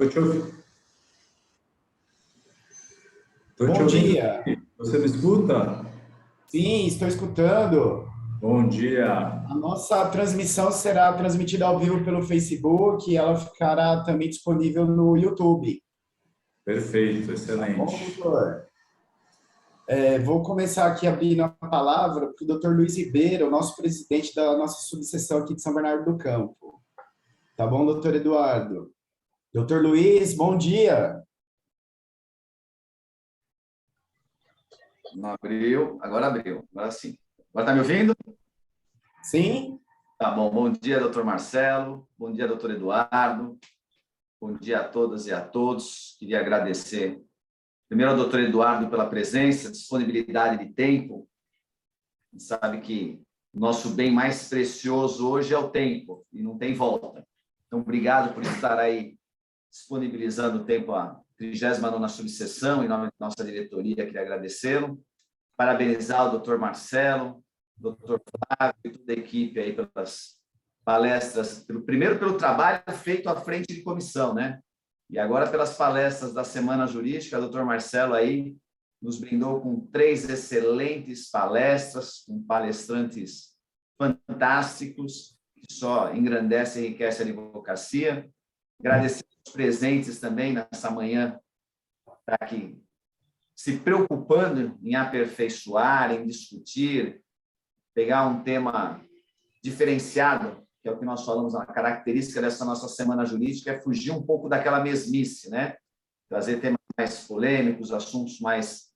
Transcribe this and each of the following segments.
Tô te ouvindo. Tô te Bom ouvindo. dia. Você me escuta? Sim, estou escutando. Bom dia. A nossa transmissão será transmitida ao vivo pelo Facebook e ela ficará também disponível no YouTube. Perfeito, Tá bom, excelente. doutor? Vou começar aqui abrindo a palavra para o doutor Luiz Ribeiro, nosso presidente da nossa subseção aqui de São Bernardo do Campo. Tá bom, doutor Eduardo? Doutor Luiz, bom dia. Não abriu, agora abriu, agora sim. Agora está me ouvindo? Sim? Tá bom. Bom dia, doutor Marcelo. Bom dia, doutor Eduardo. Bom dia a todas e a todos. Queria agradecer, primeiro, ao doutor Eduardo pela presença, disponibilidade de tempo. A gente sabe que o nosso bem mais precioso hoje é o tempo, e não tem volta. Então, obrigado por estar aí disponibilizando o tempo à 39ª subseção, em nome da nossa diretoria, queria agradecê-lo. Parabenizar o doutor Marcelo, doutor Flávio e toda a equipe aí pelas palestras, primeiro pelo trabalho feito à frente de comissão, né? E agora pelas palestras da Semana Jurídica, o doutor Marcelo aí nos brindou com 3 excelentes palestras, com palestrantes fantásticos, que só engrandece e enriquece a advocacia. Agradecer os presentes também nessa manhã, tá aqui se preocupando em aperfeiçoar, em discutir, pegar um tema diferenciado, que é o que nós falamos, a característica dessa nossa Semana Jurídica é fugir um pouco daquela mesmice, né? Trazer temas mais polêmicos, assuntos mais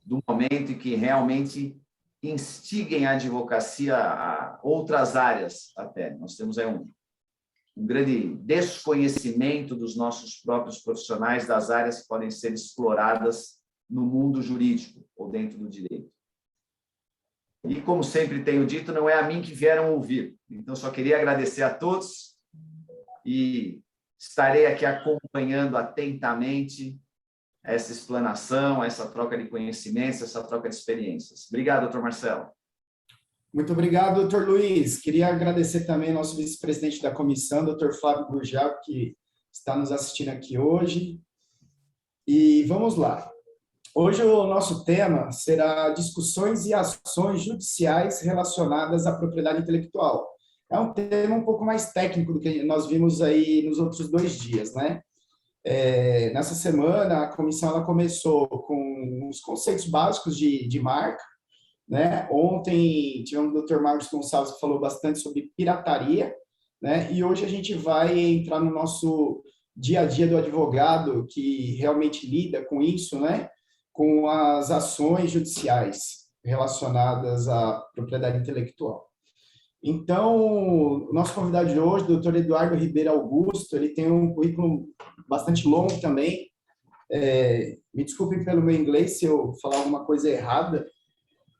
do momento e que realmente instiguem a advocacia a outras áreas até. Nós temos aí um grande desconhecimento dos nossos próprios profissionais das áreas que podem ser exploradas no mundo jurídico ou dentro do direito. E, como sempre tenho dito, não é a mim que vieram ouvir. Então, só queria agradecer a todos e estarei aqui acompanhando atentamente essa explanação, essa troca de conhecimentos, essa troca de experiências. Obrigado, doutor Marcelo. Muito obrigado, doutor Luiz. Queria agradecer também ao nosso vice-presidente da comissão, doutor Flávio Gurgel, que está nos assistindo aqui hoje. E vamos lá. Hoje o nosso tema será discussões e ações judiciais relacionadas à propriedade intelectual. É um tema um pouco mais técnico do que nós vimos aí nos outros 2 dias, né? Nessa semana, a comissão ela começou com os conceitos básicos de marca, né? Ontem tivemos o Dr. Marcos Gonçalves que falou bastante sobre pirataria, né? E hoje a gente vai entrar no nosso dia a dia do advogado que realmente lida com isso, né? Com as ações judiciais relacionadas à propriedade intelectual. Então, o nosso convidado de hoje, o doutor Eduardo Ribeiro Augusto, ele tem um currículo bastante longo também. Me desculpem pelo meu inglês se eu falar alguma coisa errada,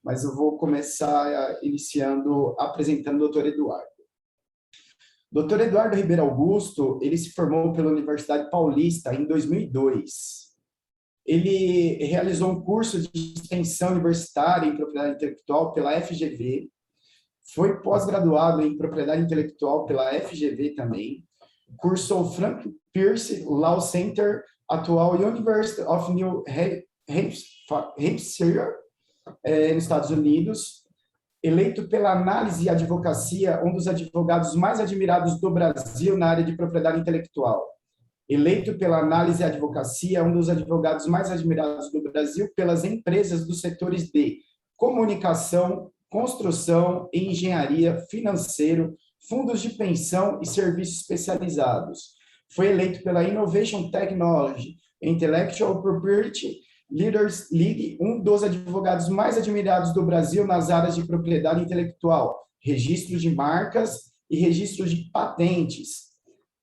mas eu vou começar iniciando apresentando o doutor Eduardo. Doutor Eduardo Ribeiro Augusto, ele se formou pela Universidade Paulista em 2002. Ele realizou um curso de extensão universitária em propriedade intelectual pela FGV, foi pós-graduado em propriedade intelectual pela FGV também, cursou Frank Pierce Law Center, atual University of New Hampshire, nos Estados Unidos, eleito pela Análise e Advocacia, um dos advogados mais admirados do Brasil na área de propriedade intelectual. Eleito pela Análise e Advocacia, um dos advogados mais admirados do Brasil pelas empresas dos setores de comunicação, construção, engenharia, financeiro, fundos de pensão e serviços especializados. Foi eleito pela Innovation Technology, Intellectual Property Leaders League, um dos advogados mais admirados do Brasil nas áreas de propriedade intelectual, registro de marcas e registro de patentes.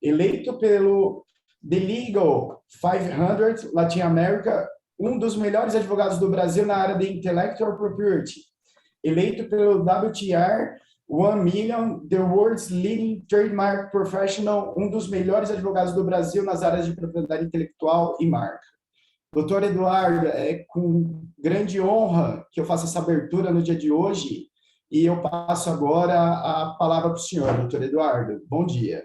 Eleito pelo The Legal 500 Latin America, um dos melhores advogados do Brasil na área de Intellectual Property. Eleito pelo WTR 1 Million, The World's Leading Trademark Professional, um dos melhores advogados do Brasil nas áreas de propriedade intelectual e marca. Doutor Eduardo, é com grande honra que eu faço essa abertura no dia de hoje e eu passo agora a palavra para o senhor, doutor Eduardo. Bom dia.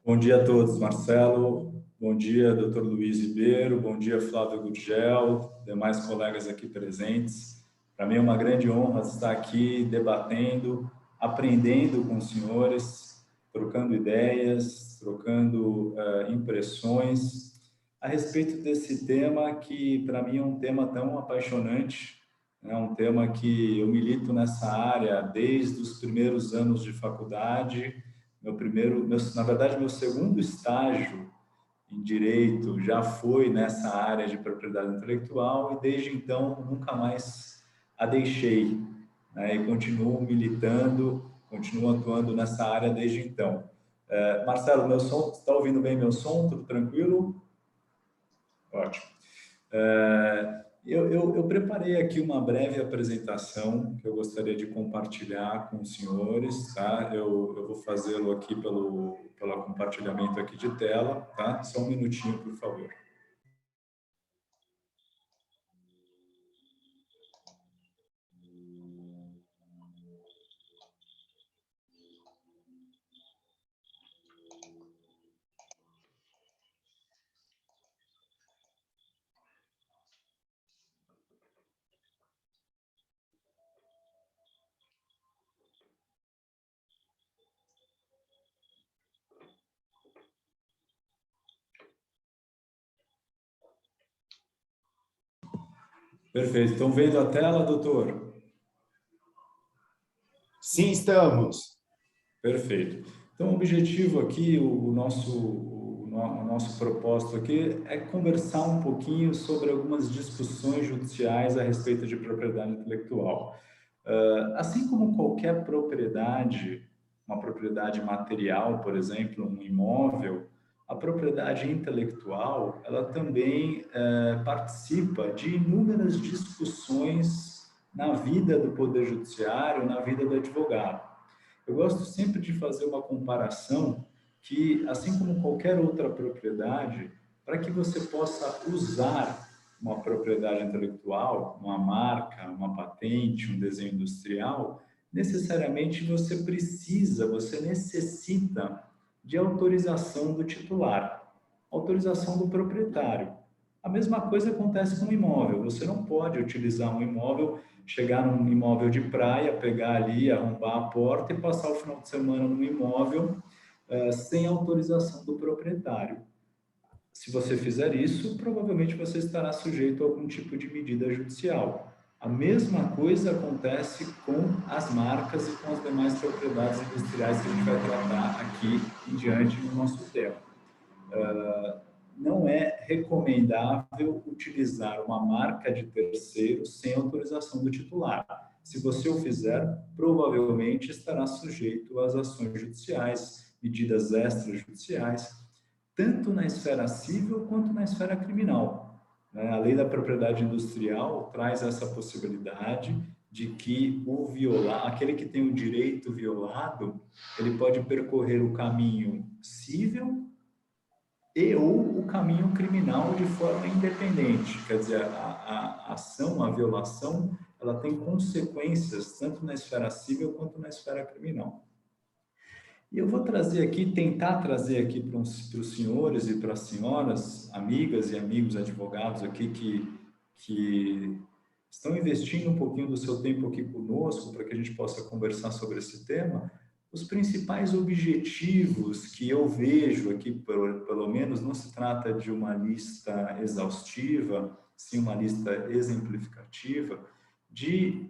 Bom dia a todos, Marcelo. Bom dia, Dr. Luiz Ribeiro. Bom dia, Flávio Gurgel, demais colegas aqui presentes. Para mim é uma grande honra estar aqui debatendo, aprendendo com os senhores, trocando ideias, trocando impressões a respeito desse tema que, para mim, é um tema tão apaixonante. É um tema que eu milito nessa área desde os primeiros anos de faculdade. Na verdade, meu segundo estágio em direito já foi nessa área de propriedade intelectual e desde então nunca mais a deixei, né? E continuo militando, continuo atuando nessa área desde então. Marcelo, meu som, está ouvindo bem meu som? Tudo tranquilo? Ótimo. Eu preparei aqui uma breve apresentação que eu gostaria de compartilhar com os senhores, tá? Eu vou fazê-lo aqui pelo compartilhamento aqui de tela, tá? Só um minutinho, por favor. Perfeito. Estão vendo a tela, doutor? Sim, estamos. Perfeito. Então, o objetivo aqui, o nosso propósito aqui é conversar um pouquinho sobre algumas discussões judiciais a respeito de propriedade intelectual. Assim como qualquer propriedade, uma propriedade material, por exemplo, um imóvel, a propriedade intelectual, ela também participa de inúmeras discussões na vida do Poder Judiciário, na vida do advogado. Eu gosto sempre de fazer uma comparação que, assim como qualquer outra propriedade, para que você possa usar uma propriedade intelectual, uma marca, uma patente, um desenho industrial, necessariamente você necessita de autorização do titular, autorização do proprietário. A mesma coisa acontece com o imóvel. Você não pode utilizar um imóvel, chegar num imóvel de praia, pegar ali, arrombar a porta e passar o final de semana no imóvel sem autorização do proprietário. Se você fizer isso, provavelmente você estará sujeito a algum tipo de medida judicial. A mesma coisa acontece com as marcas e com as demais propriedades industriais que a gente vai tratar aqui em diante no nosso tema. Não é recomendável utilizar uma marca de terceiro sem autorização do titular. Se você o fizer, provavelmente estará sujeito às ações judiciais, medidas extrajudiciais, tanto na esfera civil quanto na esfera criminal. A lei da propriedade industrial traz essa possibilidade de que aquele que tem o direito violado, ele pode percorrer o caminho civil ou o caminho criminal de forma independente. Quer dizer, a ação, a violação, ela tem consequências tanto na esfera civil quanto na esfera criminal. E eu vou tentar trazer aqui para os senhores e para as senhoras, amigas e amigos advogados aqui que estão investindo um pouquinho do seu tempo aqui conosco para que a gente possa conversar sobre esse tema, os principais objetivos que eu vejo aqui, pelo menos não se trata de uma lista exaustiva, sim uma lista exemplificativa, de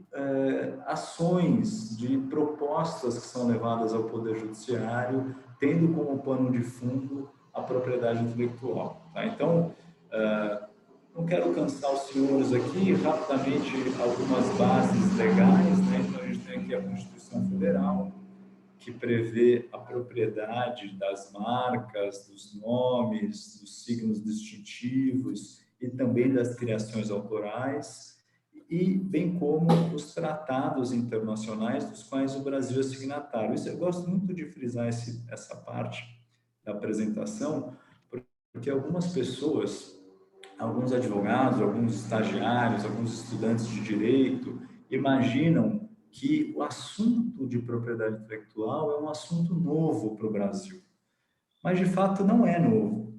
ações, de propostas que são levadas ao Poder Judiciário, tendo como pano de fundo a propriedade intelectual. Tá? Então, não quero cansar os senhores aqui, rapidamente algumas bases legais, né? Então, a gente tem aqui a Constituição Federal, que prevê a propriedade das marcas, dos nomes, dos signos distintivos e também das criações autorais, e bem como os tratados internacionais dos quais o Brasil é signatário. Isso eu gosto muito de frisar essa parte da apresentação, porque algumas pessoas, alguns advogados, alguns estagiários, alguns estudantes de direito imaginam que o assunto de propriedade intelectual é um assunto novo para o Brasil. mas de fato não é novo.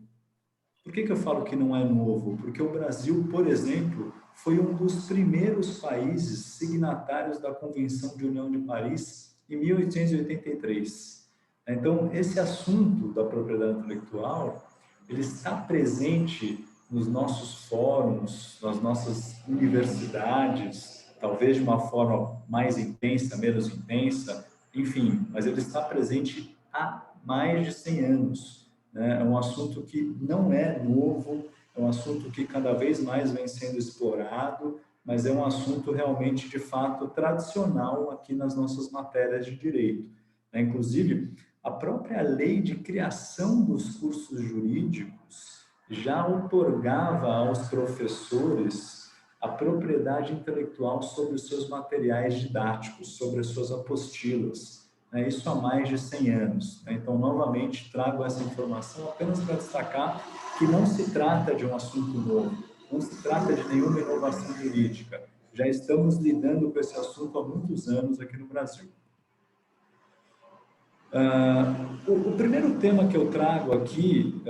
Por que eu falo que não é novo? Porque o Brasil, por exemplo, foi um dos primeiros países signatários da Convenção de União de Paris em 1883. Então, esse assunto da propriedade intelectual, ele está presente nos nossos fóruns, nas nossas universidades, talvez de uma forma mais intensa, menos intensa, enfim, mas ele está presente há mais de 100 anos. Né? É um assunto que não é novo, é um assunto que cada vez mais vem sendo explorado, mas é um assunto realmente, de fato, tradicional aqui nas nossas matérias de direito. Né? Inclusive, a própria lei de criação dos cursos jurídicos já outorgava aos professores a propriedade intelectual sobre os seus materiais didáticos, sobre as suas apostilas. Isso há mais de 100 anos. Então, novamente, trago essa informação apenas para destacar que não se trata de um assunto novo, não se trata de nenhuma inovação jurídica. Já estamos lidando com esse assunto há muitos anos aqui no Brasil. O primeiro tema que eu trago aqui,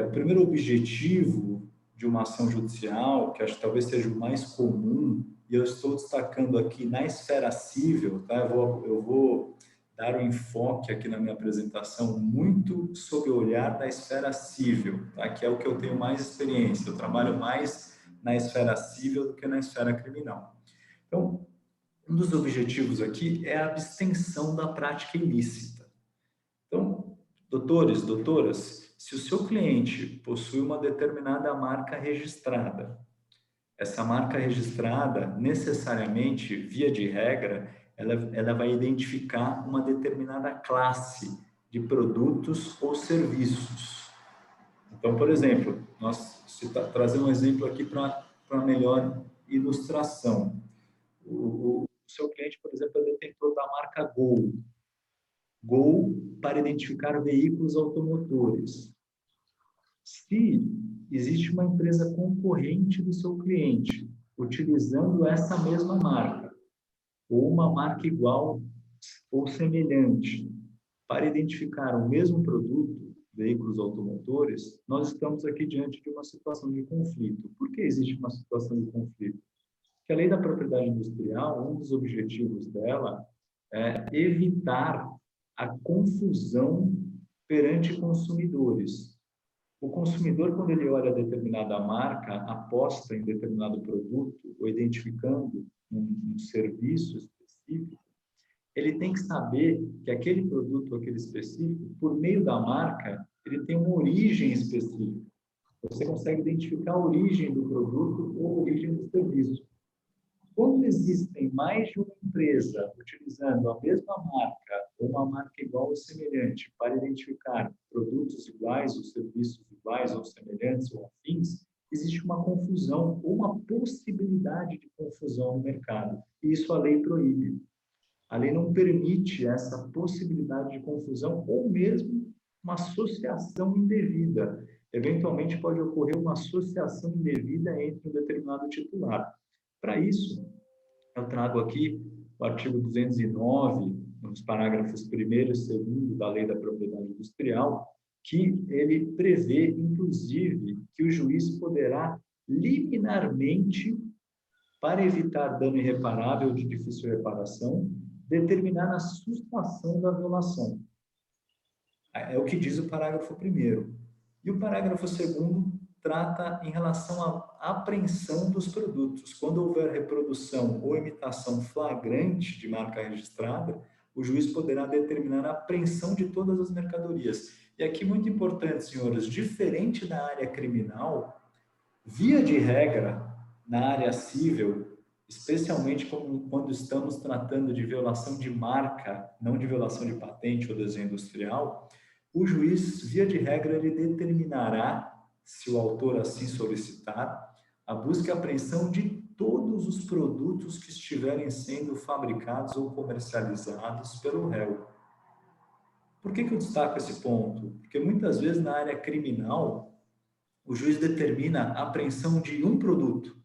o primeiro objetivo de uma ação judicial, que acho que talvez seja o mais comum, e eu estou destacando aqui na esfera civil, tá? Eu vou dar um enfoque aqui na minha apresentação muito sob o olhar da esfera civil, tá? Que é o que eu tenho mais experiência. Eu trabalho mais na esfera civil do que na esfera criminal. Então, um dos objetivos aqui é a abstenção da prática ilícita. Então, doutores, doutoras, se o seu cliente possui uma determinada marca registrada, essa marca registrada, necessariamente, via de regra, ela vai identificar uma determinada classe de produtos ou serviços. Então, por exemplo, trazer um exemplo aqui para melhor ilustração. O seu cliente, por exemplo, é detentor da marca Gol. Gol para identificar veículos automotores. Se existe uma empresa concorrente do seu cliente utilizando essa mesma marca, ou uma marca igual ou semelhante, para identificar o mesmo produto, veículos automotores, nós estamos aqui diante de uma situação de conflito. Por que existe uma situação de conflito? Porque a lei da propriedade industrial, um dos objetivos dela é evitar a confusão perante consumidores. O consumidor, quando ele olha determinada marca, aposta em determinado produto, ou identificando um serviço específico, ele tem que saber que aquele produto, aquele específico, por meio da marca, ele tem uma origem específica. Você consegue identificar a origem do produto ou a origem do serviço. Quando existem mais de uma empresa utilizando a mesma marca ou uma marca igual ou semelhante para identificar produtos iguais ou serviços iguais ou semelhantes ou afins, existe uma confusão ou uma possibilidade de confusão no mercado. E isso a lei proíbe. A lei não permite essa possibilidade de confusão ou mesmo uma associação indevida. Eventualmente pode ocorrer uma associação indevida entre um determinado titular. Para isso, eu trago aqui o artigo 209, nos parágrafos 1º e 2º da Lei da Propriedade Industrial, que ele prevê, inclusive, que o juiz poderá liminarmente, para evitar dano irreparável ou de difícil reparação, determinar a sustação da violação. É o que diz o parágrafo 1º. E o parágrafo 2º trata em relação à apreensão dos produtos. Quando houver reprodução ou imitação flagrante de marca registrada, o juiz poderá determinar a apreensão de todas as mercadorias. E aqui, muito importante, senhores, diferente da área criminal, via de regra, na área civil, especialmente quando estamos tratando de violação de marca, não de violação de patente ou desenho industrial, o juiz, via de regra, ele determinará, se o autor assim solicitar, a busca e apreensão de todos os produtos que estiverem sendo fabricados ou comercializados pelo réu. Por que eu destaco esse ponto? Porque muitas vezes na área criminal, o juiz determina a apreensão de um produto.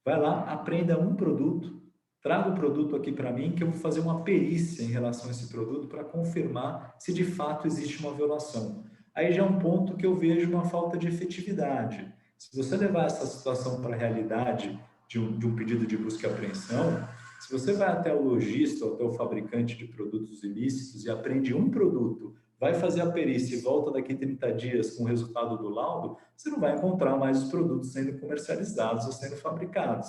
Vai lá, apreenda um produto, traga o produto aqui para mim que eu vou fazer uma perícia em relação a esse produto para confirmar se de fato existe uma violação. Aí já é um ponto que eu vejo uma falta de efetividade. Se você levar essa situação para a realidade de um pedido de busca e apreensão, se você vai até o lojista ou até o fabricante de produtos ilícitos e apreende um produto, vai fazer a perícia e volta daqui 30 dias com o resultado do laudo, você não vai encontrar mais os produtos sendo comercializados ou sendo fabricados.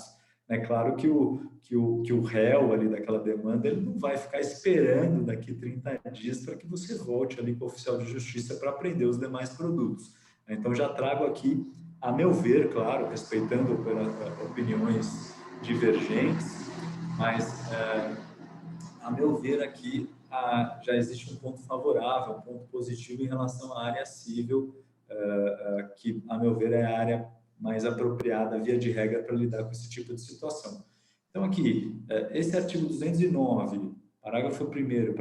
É claro que o réu ali daquela demanda, ele não vai ficar esperando daqui 30 dias para que você volte ali com o oficial de justiça para apreender os demais produtos. Então, já trago aqui, a meu ver, claro, respeitando opiniões divergentes, mas, a meu ver aqui, já existe um ponto favorável, um ponto positivo em relação à área civil, que, a meu ver, é a área mais apropriada, via de regra, para lidar com esse tipo de situação. Então, aqui, esse artigo 209, parágrafo 1º,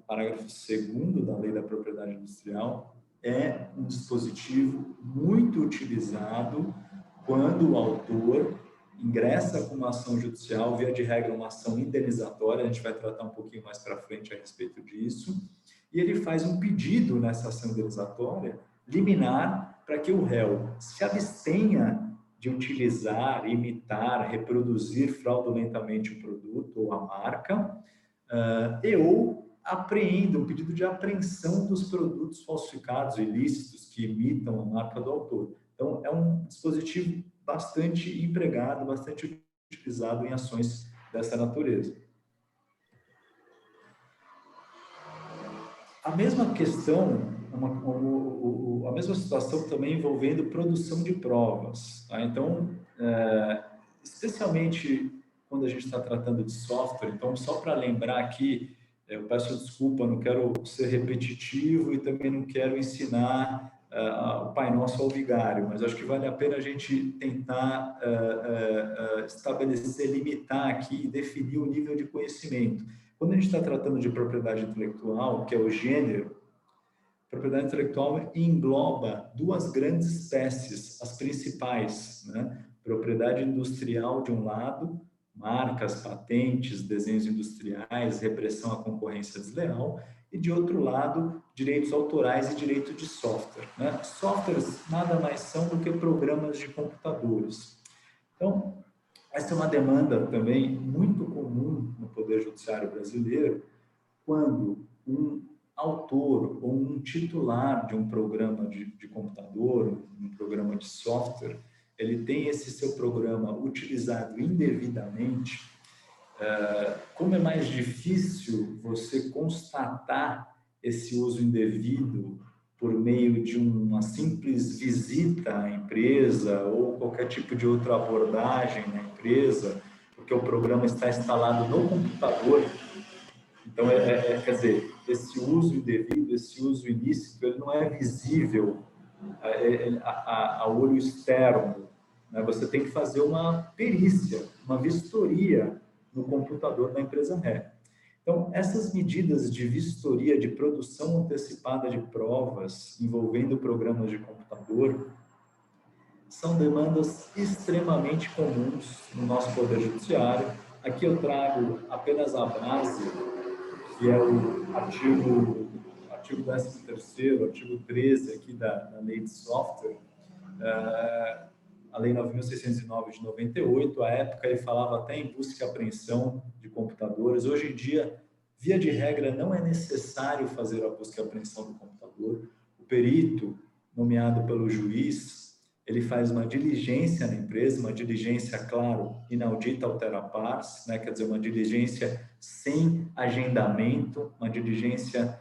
parágrafo 2º da Lei da Propriedade Industrial, é um dispositivo muito utilizado quando o autor ingressa com uma ação judicial, via de regra, uma ação indenizatória, a gente vai tratar um pouquinho mais para frente a respeito disso, e ele faz um pedido nessa ação indenizatória, liminar, para que o réu se abstenha de utilizar, imitar, reproduzir fraudulentamente o produto ou a marca, ou apreenda, um pedido de apreensão dos produtos falsificados, ilícitos, que imitam a marca do autor. Então, é um dispositivo bastante empregado, bastante utilizado em ações dessa natureza. A mesma questão, a mesma situação também envolvendo produção de provas. Tá? Então, especialmente quando a gente está tratando de software, então, só para lembrar aqui, eu peço desculpa, não quero ser repetitivo e também não quero ensinar o Pai Nosso ao vigário, mas acho que vale a pena a gente tentar estabelecer, limitar aqui e definir o nível de conhecimento. Quando a gente está tratando de propriedade intelectual, que é o gênero, propriedade intelectual engloba duas grandes espécies, as principais, né? Propriedade industrial de um lado, marcas, patentes, desenhos industriais, repressão à concorrência desleal, e de outro lado, direitos autorais e direito de software. Né? Softwares nada mais são do que programas de computadores. Então, essa é uma demanda também muito comum no Poder Judiciário brasileiro, quando um autor ou um titular de um programa de computador, um programa de software, ele tem esse seu programa utilizado indevidamente, como é mais difícil você constatar esse uso indevido por meio de uma simples visita à empresa ou qualquer tipo de outra abordagem na empresa, porque o programa está instalado no computador. Então, quer dizer, esse uso indevido, esse uso ilícito, ele não é visível a olho externo. Né? Você tem que fazer uma perícia, uma vistoria no computador da empresa ré. Então, essas medidas de vistoria, de produção antecipada de provas envolvendo programas de computador, são demandas extremamente comuns no nosso Poder Judiciário. Aqui eu trago apenas a base, que é o artigo 13º, artigo 13 aqui da Lei de Software, a Lei 9.609 de 98, à época ele falava até em busca e apreensão de computadores. Hoje em dia, via de regra, não é necessário fazer a busca e apreensão do computador. O perito, nomeado pelo juiz, ele faz uma diligência na empresa, uma diligência, claro, inaudita altera pars, né? Quer dizer, uma diligência sem agendamento, uma diligência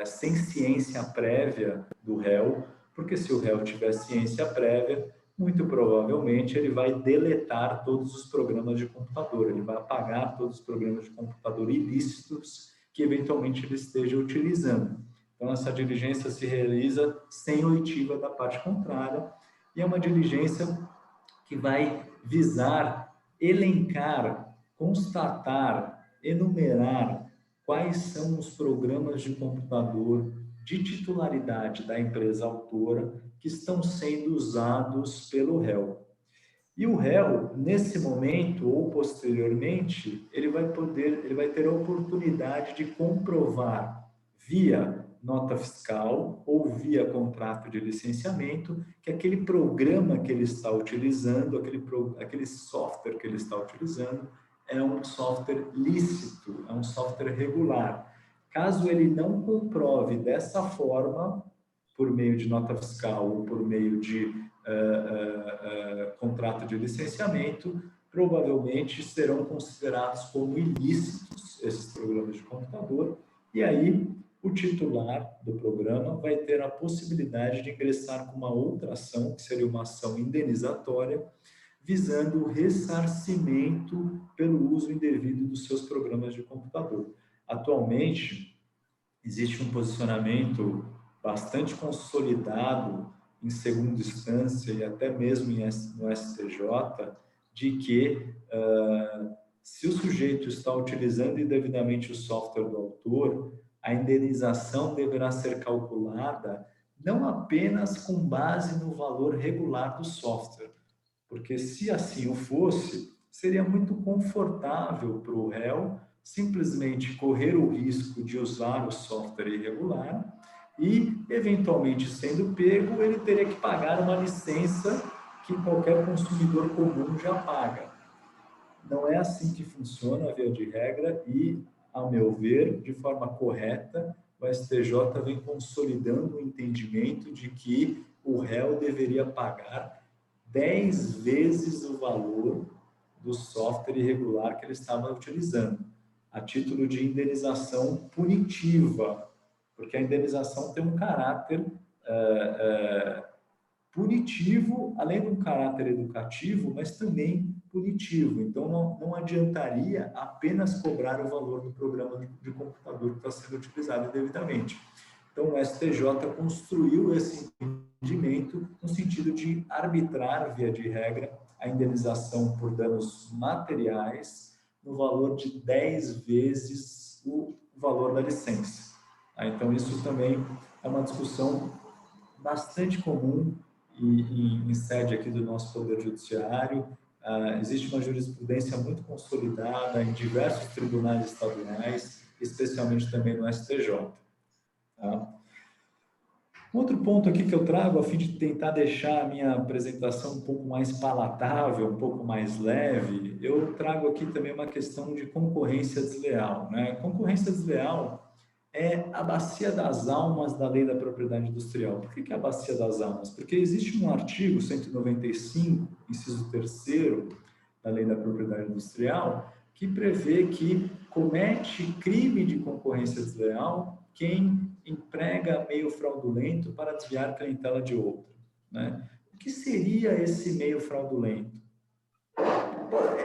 sem ciência prévia do réu, porque se o réu tiver ciência prévia, muito provavelmente ele vai deletar todos os programas de computador, ele vai apagar todos os programas de computador ilícitos que eventualmente ele esteja utilizando. Então, essa diligência se realiza sem oitiva da parte contrária e é uma diligência que vai visar elencar, constatar, enumerar quais são os programas de computador de titularidade da empresa autora que estão sendo usados pelo réu. E o réu, nesse momento ou posteriormente, ele vai ter a oportunidade de comprovar via nota fiscal ou via contrato de licenciamento que aquele programa que ele está utilizando, aquele software que ele está utilizando, é um software lícito, é um software regular. Caso ele não comprove dessa forma, por meio de nota fiscal ou por meio de contrato de licenciamento, provavelmente serão considerados como ilícitos esses programas de computador, e aí o titular do programa vai ter a possibilidade de ingressar com uma outra ação, que seria uma ação indenizatória, visando o ressarcimento pelo uso indevido dos seus programas de computador. Atualmente, existe um posicionamento bastante consolidado em segunda instância e até mesmo no STJ, de que se o sujeito está utilizando indevidamente o software do autor, a indenização deverá ser calculada não apenas com base no valor regular do software, porque se assim o fosse, seria muito confortável para o réu simplesmente correr o risco de usar o software irregular e, eventualmente, sendo pego, ele teria que pagar uma licença que qualquer consumidor comum já paga. Não é assim que funciona a via de regra e, ao meu ver, de forma correta, o STJ vem consolidando o entendimento de que o réu deveria pagar 10 vezes o valor do software irregular que ele estava utilizando, a título de indenização punitiva, porque a indenização tem um caráter punitivo, além de um caráter educativo, mas também punitivo. Então, não adiantaria apenas cobrar o valor do programa de computador que está sendo utilizado indevidamente. Então, o STJ construiu esse entendimento no sentido de arbitrar, via de regra, a indenização por danos materiais no valor de 10 vezes o valor da licença. Então, isso também é uma discussão bastante comum em sede aqui do nosso Poder Judiciário. Existe uma jurisprudência muito consolidada em diversos tribunais estaduais, especialmente também no STJ. Tá? Outro ponto aqui que eu trago, a fim de tentar deixar a minha apresentação um pouco mais palatável, um pouco mais leve, eu trago aqui também uma questão de concorrência desleal, né? Concorrência desleal é a bacia das almas da Lei da Propriedade Industrial. Por que é a bacia das almas? Porque existe um artigo 195, inciso 3º da Lei da Propriedade Industrial, que prevê que comete crime de concorrência desleal quem emprega meio fraudulento para desviar clientela de outro, né? O que seria esse meio fraudulento?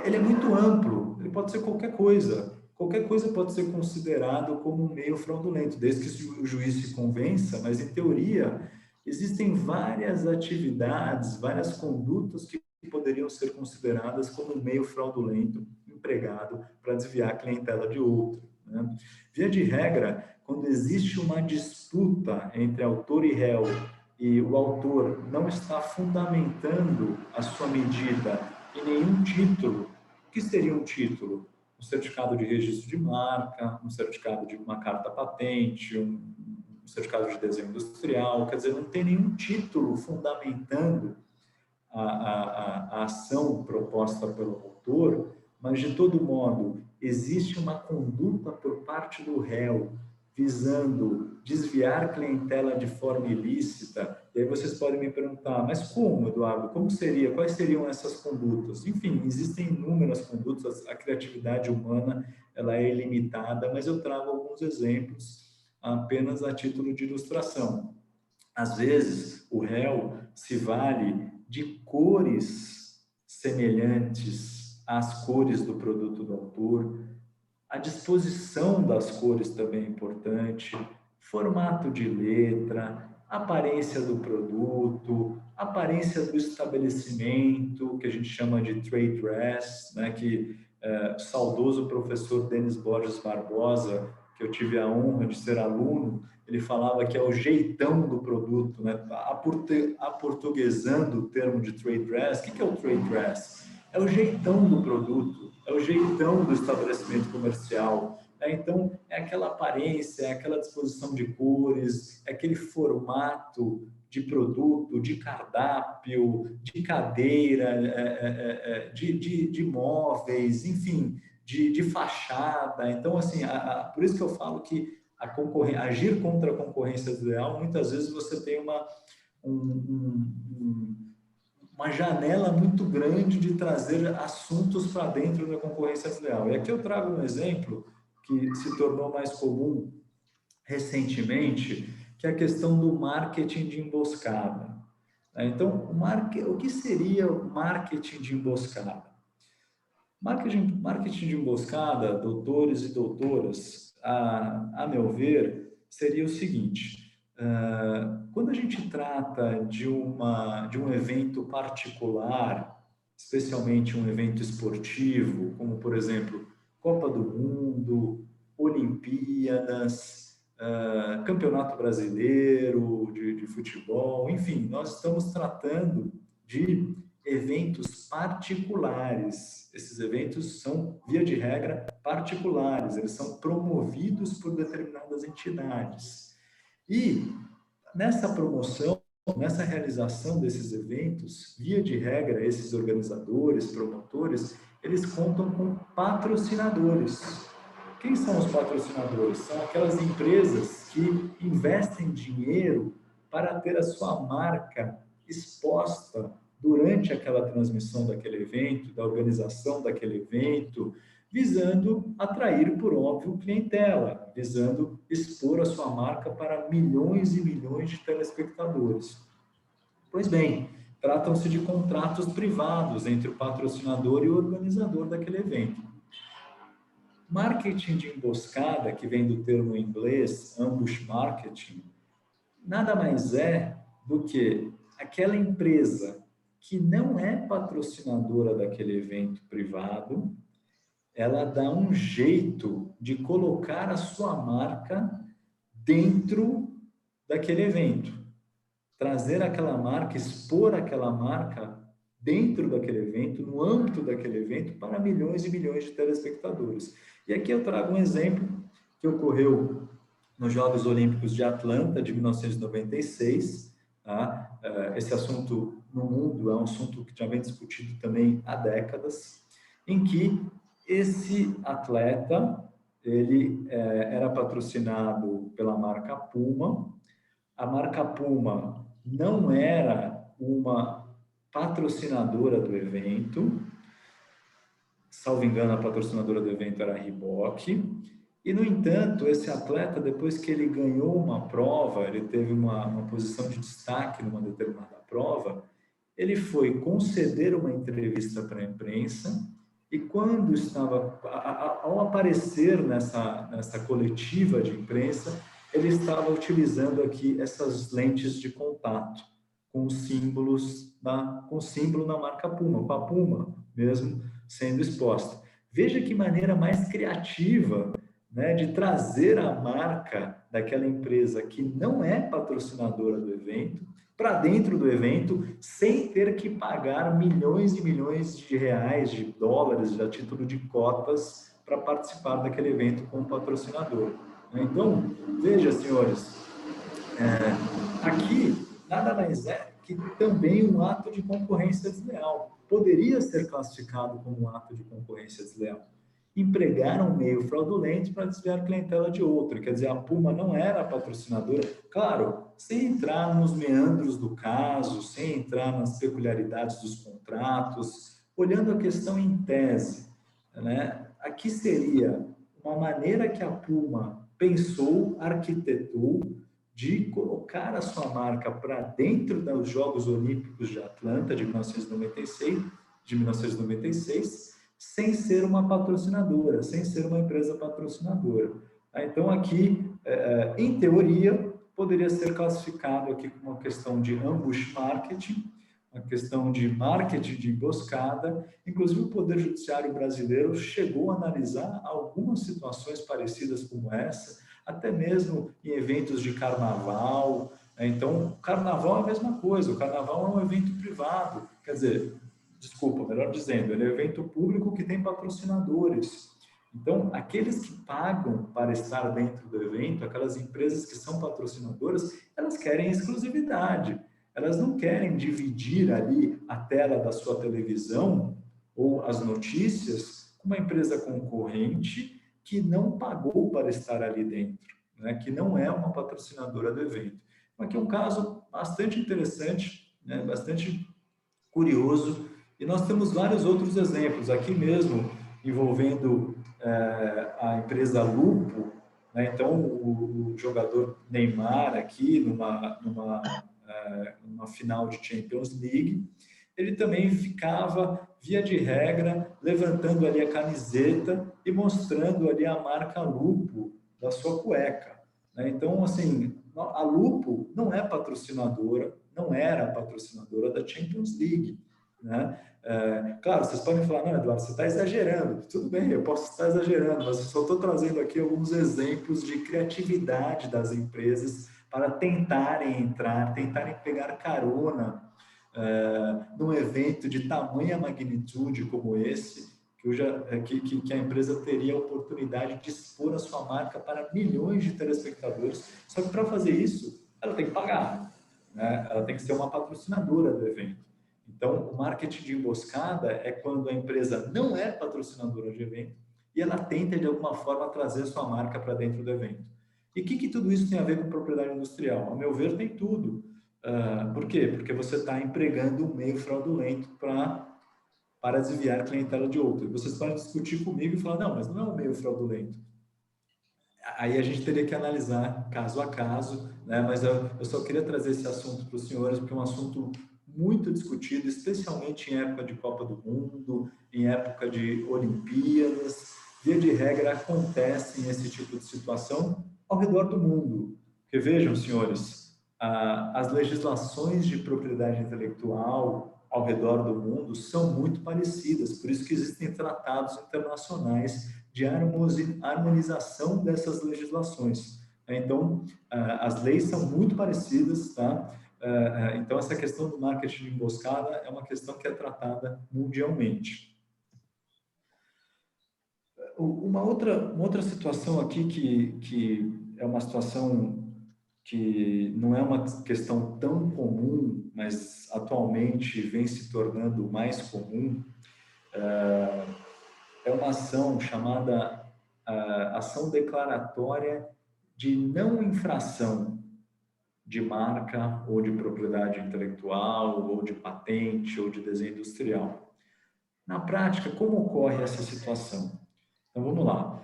Ele é muito amplo, ele pode ser qualquer coisa. Qualquer coisa pode ser considerado como um meio fraudulento, desde que o juiz se convença, mas, em teoria, existem várias atividades, várias condutas que poderiam ser consideradas como um meio fraudulento empregado para desviar a clientela de outro, né? Via de regra, quando existe uma disputa entre autor e réu e o autor não está fundamentando a sua medida em nenhum título, o que seria um título? Um certificado de registro de marca, um certificado de uma carta patente, um certificado de desenho industrial, quer dizer, não tem nenhum título fundamentando a ação proposta pelo autor, mas, de todo modo, existe uma conduta por parte do réu visando desviar clientela de forma ilícita. E aí vocês podem me perguntar, mas como, Eduardo? Como seria? Quais seriam essas condutas? Enfim, existem inúmeras condutas, a criatividade humana ela é ilimitada, mas eu trago alguns exemplos apenas a título de ilustração. Às vezes, o réu se vale de cores semelhantes às cores do produto do autor. A disposição das cores também é importante, formato de letra, aparência do produto, aparência do estabelecimento, que a gente chama de trade dress, né, que saudoso professor Denis Borges Barbosa, que eu tive a honra de ser aluno, ele falava que é o jeitão do produto, né? Aportuguesando o termo de trade dress. O que é o trade dress? É o jeitão do produto, é o jeitão do estabelecimento comercial. Então, é aquela aparência, é aquela disposição de cores, é aquele formato de produto, de cardápio, de cadeira, de móveis, enfim, de fachada. Então, assim, por isso que eu falo que agir contra a concorrência desleal, muitas vezes você tem uma janela muito grande de trazer assuntos para dentro da concorrência desleal. E aqui eu trago um exemplo que se tornou mais comum recentemente, que é a questão do marketing de emboscada. Então, o que seria o marketing de emboscada? Marketing de emboscada, doutores e doutoras, a meu ver, seria o seguinte: quando a gente trata de um evento particular, especialmente um evento esportivo, como, por exemplo, Copa do Mundo, Olimpíadas, Campeonato Brasileiro de futebol, enfim, nós estamos tratando de eventos particulares. Esses eventos são, via de regra, particulares, eles são promovidos por determinadas entidades. E nessa promoção, nessa realização desses eventos, via de regra, esses organizadores, promotores, eles contam com patrocinadores. Quem são os patrocinadores? São aquelas empresas que investem dinheiro para ter a sua marca exposta durante aquela transmissão daquele evento, da organização daquele evento, visando atrair, por óbvio, clientela, visando expor a sua marca para milhões e milhões de telespectadores. Pois bem, tratam-se de contratos privados entre o patrocinador e o organizador daquele evento. Marketing de emboscada, que vem do termo em inglês, ambush marketing, nada mais é do que aquela empresa que não é patrocinadora daquele evento privado, ela dá um jeito de colocar a sua marca dentro daquele evento. Trazer aquela marca, expor aquela marca dentro daquele evento, no âmbito daquele evento, para milhões e milhões de telespectadores. E aqui eu trago um exemplo que ocorreu nos Jogos Olímpicos de Atlanta, de 1996. Tá? Esse assunto no mundo é um assunto que já vem discutido também há décadas, em que esse atleta, ele era patrocinado pela marca Puma. A marca Puma não era uma patrocinadora do evento, salvo engano, a patrocinadora do evento era a Reebok. E, no entanto, esse atleta, depois que ele ganhou uma prova, ele teve uma posição de destaque numa determinada prova, ele foi conceder uma entrevista para a imprensa e quando estava, ao aparecer nessa coletiva de imprensa, ele estava utilizando aqui essas lentes de contato com símbolos, com o símbolo da marca Puma, com a Puma mesmo sendo exposta. Veja que maneira mais criativa, né, de trazer a marca daquela empresa que não é patrocinadora do evento para dentro do evento, sem ter que pagar milhões e milhões de reais, de dólares, a título de cotas, para participar daquele evento como patrocinador. Então, veja, senhores, aqui nada mais é que também um ato de concorrência desleal. Poderia ser classificado como um ato de concorrência desleal. Empregar um meio fraudulento para desviar clientela de outro. Quer dizer, a Puma não era patrocinadora, claro, sem entrar nos meandros do caso, sem entrar nas peculiaridades dos contratos, olhando a questão em tese, né? Aqui seria uma maneira que a Puma pensou, arquitetou, de colocar a sua marca para dentro dos Jogos Olímpicos de Atlanta de 1996, sem ser uma patrocinadora, sem ser uma empresa patrocinadora. Então, aqui, em teoria, poderia ser classificado aqui como uma questão de ambush marketing, uma questão de marketing de emboscada. Inclusive, o Poder Judiciário brasileiro chegou a analisar algumas situações parecidas como essa, até mesmo em eventos de carnaval. Então, o carnaval é a mesma coisa, o carnaval é um evento privado, quer dizer, desculpa, melhor dizendo, ele é um evento público que tem patrocinadores. Então, aqueles que pagam para estar dentro do evento, aquelas empresas que são patrocinadoras, elas querem exclusividade. Elas não querem dividir ali a tela da sua televisão ou as notícias com uma empresa concorrente que não pagou para estar ali dentro, né? Que não é uma patrocinadora do evento. Aqui é um caso bastante interessante, né? Bastante curioso, e nós temos vários outros exemplos, aqui mesmo envolvendo a empresa Lupo, né? Então o jogador Neymar aqui numa final de Champions League, ele também ficava, via de regra, levantando ali a camiseta e mostrando ali a marca Lupo da sua cueca, né? Então, assim, a Lupo não é patrocinadora, não era patrocinadora da Champions League, né? Claro, vocês podem falar, não, Eduardo, você está exagerando. Tudo bem, eu posso estar exagerando, mas eu só estou trazendo aqui alguns exemplos de criatividade das empresas para tentarem entrar, tentarem pegar carona num evento de tamanha magnitude como esse, que a empresa teria a oportunidade de expor a sua marca para milhões de telespectadores. Só que para fazer isso, ela tem que pagar, né? Ela tem que ser uma patrocinadora do evento. Então, o marketing de emboscada é quando a empresa não é patrocinadora de evento e ela tenta, de alguma forma, trazer sua marca para dentro do evento. E o que tudo isso tem a ver com propriedade industrial? Ao meu ver, tem tudo. Por quê? Porque você está empregando um meio fraudulento para desviar a clientela de outro. Vocês podem discutir comigo e falar, não, mas não é um meio fraudulento. Aí a gente teria que analisar caso a caso, né? Mas eu só queria trazer esse assunto para os senhores, porque é um assunto muito discutido, especialmente em época de Copa do Mundo, em época de Olimpíadas. Via de regra, acontece esse tipo de situação ao redor do mundo. Porque vejam, senhores, as legislações de propriedade intelectual ao redor do mundo são muito parecidas, por isso que existem tratados internacionais de harmonização dessas legislações. Então, as leis são muito parecidas, tá? Então, essa questão do marketing de emboscada é uma questão que é tratada mundialmente. Uma outra situação aqui que é uma situação que não é uma questão tão comum, mas atualmente vem se tornando mais comum, é uma ação chamada ação declaratória de não infração de marca ou de propriedade intelectual ou de patente ou de desenho industrial. Na prática, como ocorre essa situação? Então, vamos lá.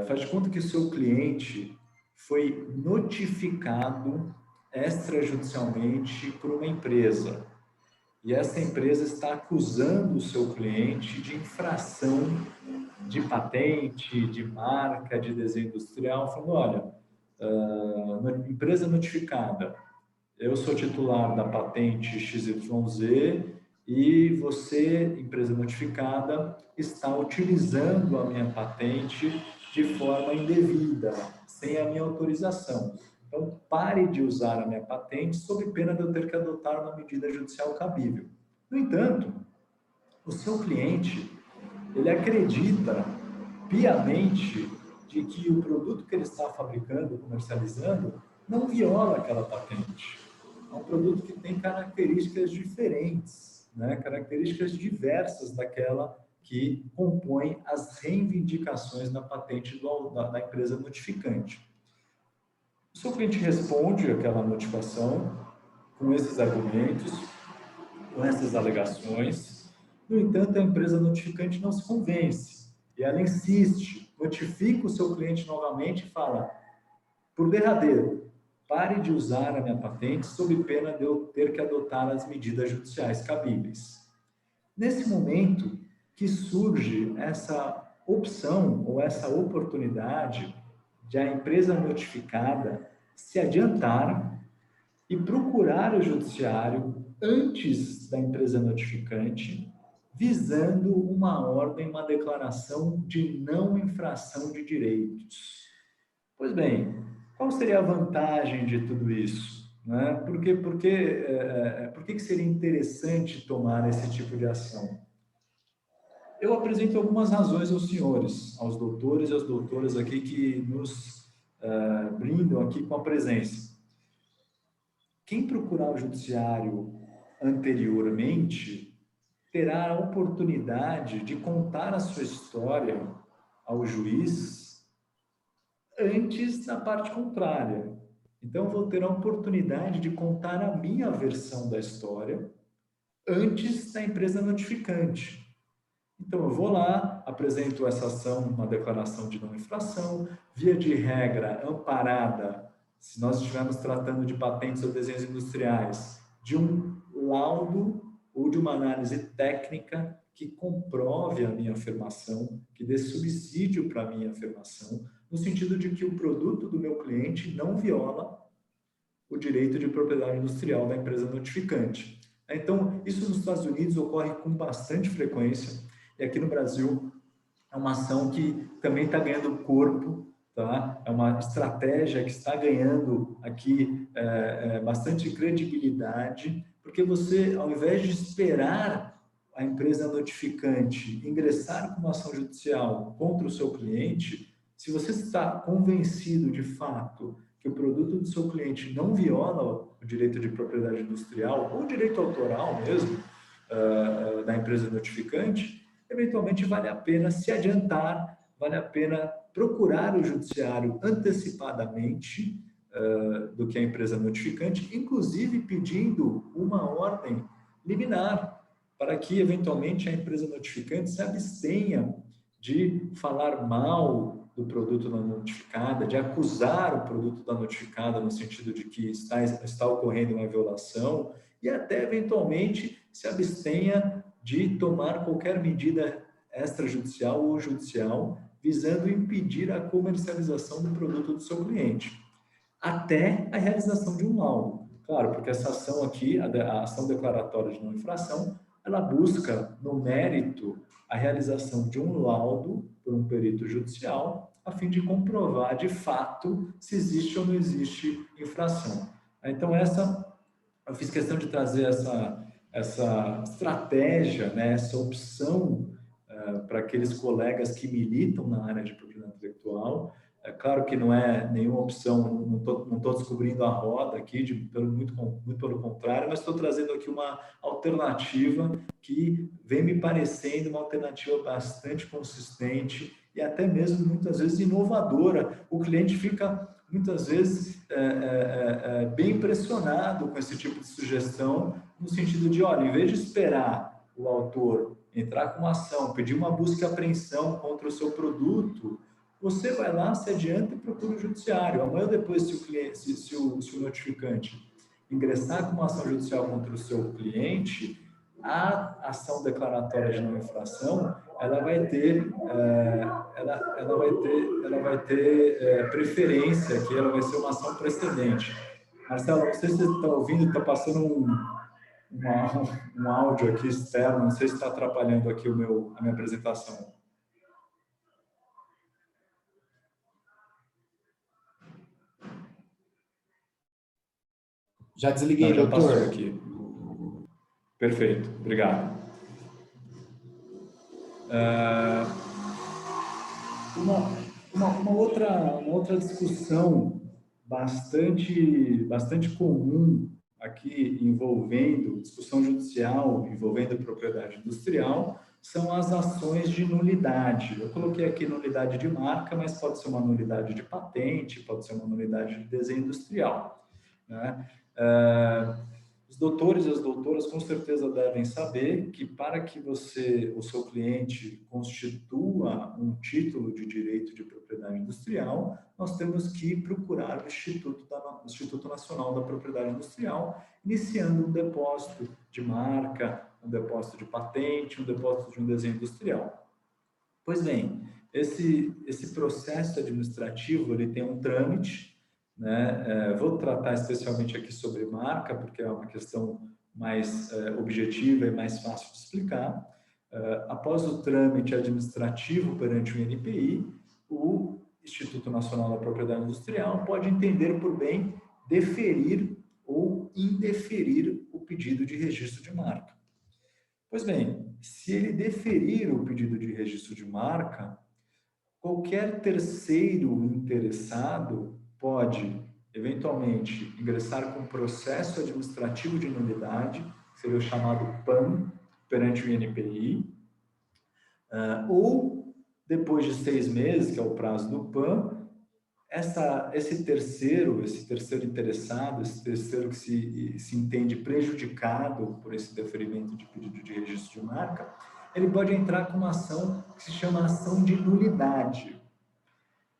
Faz de conta que o seu cliente foi notificado extrajudicialmente por uma empresa. E essa empresa está acusando o seu cliente de infração de patente, de marca, de desenho industrial, falando, olha, empresa notificada, eu sou titular da patente XYZ e você, empresa notificada, está utilizando a minha patente de forma indevida, sem a minha autorização. Então, pare de usar a minha patente sob pena de eu ter que adotar uma medida judicial cabível. No entanto, o seu cliente, ele acredita piamente de que o produto que ele está fabricando, comercializando, não viola aquela patente. É um produto que tem características diferentes, né? Características diversas daquela que compõe as reivindicações da patente da empresa notificante. O seu cliente responde àquela notificação com esses argumentos, com essas alegações. No entanto, a empresa notificante não se convence e ela insiste, notifica o seu cliente novamente e fala, por derradeiro, pare de usar a minha patente sob pena de eu ter que adotar as medidas judiciais cabíveis. Nesse momento que surge essa opção ou essa oportunidade de a empresa notificada se adiantar e procurar o judiciário antes da empresa notificante, visando uma ordem, uma declaração de não infração de direitos. Pois bem, qual seria a vantagem de tudo isso? Né? Por que seria interessante tomar esse tipo de ação? Eu apresento algumas razões aos senhores, aos doutores e às doutoras aqui que nos brindam aqui com a presença. Quem procurar o judiciário anteriormente terá a oportunidade de contar a sua história ao juiz antes da parte contrária. Então, eu vou ter a oportunidade de contar a minha versão da história antes da empresa notificante. Então, eu vou lá, apresento essa ação, uma declaração de não infração, via de regra, amparada, se nós estivermos tratando de patentes ou desenhos industriais, de um laudo ou de uma análise técnica que comprove a minha afirmação, que dê subsídio para a minha afirmação, no sentido de que o produto do meu cliente não viola o direito de propriedade industrial da empresa notificante. Então, isso nos Estados Unidos ocorre com bastante frequência, e aqui no Brasil é uma ação que também está ganhando corpo, tá? É uma estratégia que está ganhando aqui bastante credibilidade, porque você, ao invés de esperar a empresa notificante ingressar com uma ação judicial contra o seu cliente, se você está convencido de fato que o produto do seu cliente não viola o direito de propriedade industrial ou o direito autoral mesmo da empresa notificante, eventualmente vale a pena se adiantar, vale a pena procurar o judiciário antecipadamente do que a empresa notificante, inclusive pedindo uma ordem liminar, para que eventualmente a empresa notificante se abstenha de falar mal do produto da notificada, de acusar o produto da notificada no sentido de que está ocorrendo uma violação e até eventualmente se abstenha de tomar qualquer medida extrajudicial ou judicial visando impedir a comercialização do produto do seu cliente, até a realização de um laudo. Claro, porque essa ação aqui, a ação declaratória de não infração, ela busca, no mérito, a realização de um laudo por um perito judicial, a fim de comprovar, de fato, se existe ou não existe infração. Então, eu fiz questão de trazer essa estratégia, né, essa opção para aqueles colegas que militam na área de propriedade intelectual. É claro que não é nenhuma opção, não estou descobrindo a roda aqui, muito pelo contrário, mas estou trazendo aqui uma alternativa que vem me parecendo uma alternativa bastante consistente e até mesmo, muitas vezes, inovadora. O cliente fica, muitas vezes, bem impressionado com esse tipo de sugestão, no sentido de, olha, em vez de esperar o autor entrar com uma ação, pedir uma busca e apreensão contra o seu produto, você vai lá, se adianta e procura o judiciário. Amanhã ou depois, se o notificante ingressar com uma ação judicial contra o seu cliente, a ação declaratória de não infração, ela vai ter preferência aqui, ela vai ser uma ação precedente. Marcelo, não sei se você está ouvindo, está passando um áudio aqui externo, não sei se está atrapalhando aqui a minha apresentação. Já desliguei, já doutor. Passou aqui. Perfeito, obrigado. Uma outra discussão bastante comum aqui envolvendo discussão judicial, envolvendo propriedade industrial, são as ações de nulidade. Eu coloquei aqui nulidade de marca, mas pode ser uma nulidade de patente, pode ser uma nulidade de desenho industrial, né? Os doutores e as doutoras com certeza devem saber que para que o seu cliente constitua um título de direito de propriedade industrial, nós temos que procurar o Instituto Nacional da Propriedade Industrial, iniciando um depósito de marca, um depósito de patente, um depósito de um desenho industrial. Pois bem, esse processo administrativo ele tem um trâmite, né? Vou tratar especialmente aqui sobre marca, porque é uma questão mais objetiva e mais fácil de explicar. Após o trâmite administrativo perante o INPI, o Instituto Nacional da Propriedade Industrial pode entender por bem deferir ou indeferir o pedido de registro de marca. Pois bem, se ele deferir o pedido de registro de marca, qualquer terceiro interessado pode, eventualmente, ingressar com processo administrativo de nulidade, que seria o chamado PAN, perante o INPI, ou, depois de 6 meses, que é o prazo do PAN, esse terceiro interessado, esse terceiro que se entende prejudicado por esse deferimento de pedido de registro de marca, ele pode entrar com uma ação que se chama ação de nulidade.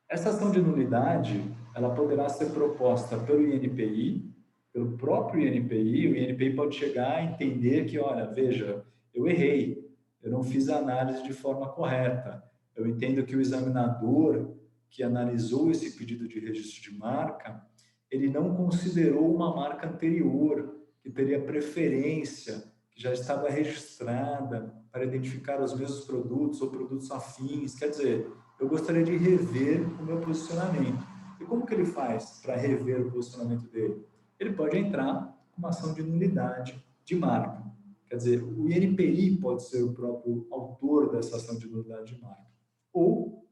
Essa ação de nulidade, ela poderá ser proposta pelo INPI, pelo próprio INPI. O INPI pode chegar a entender que, olha, veja, eu errei, eu não fiz a análise de forma correta. Eu entendo que o examinador que analisou esse pedido de registro de marca, ele não considerou uma marca anterior, que teria preferência, que já estava registrada para identificar os mesmos produtos ou produtos afins. Quer dizer, eu gostaria de rever o meu posicionamento. E como que ele faz para rever o posicionamento dele? Ele pode entrar com uma ação de nulidade de marca. Quer dizer, o INPI pode ser o próprio autor dessa ação de nulidade de marca. Ou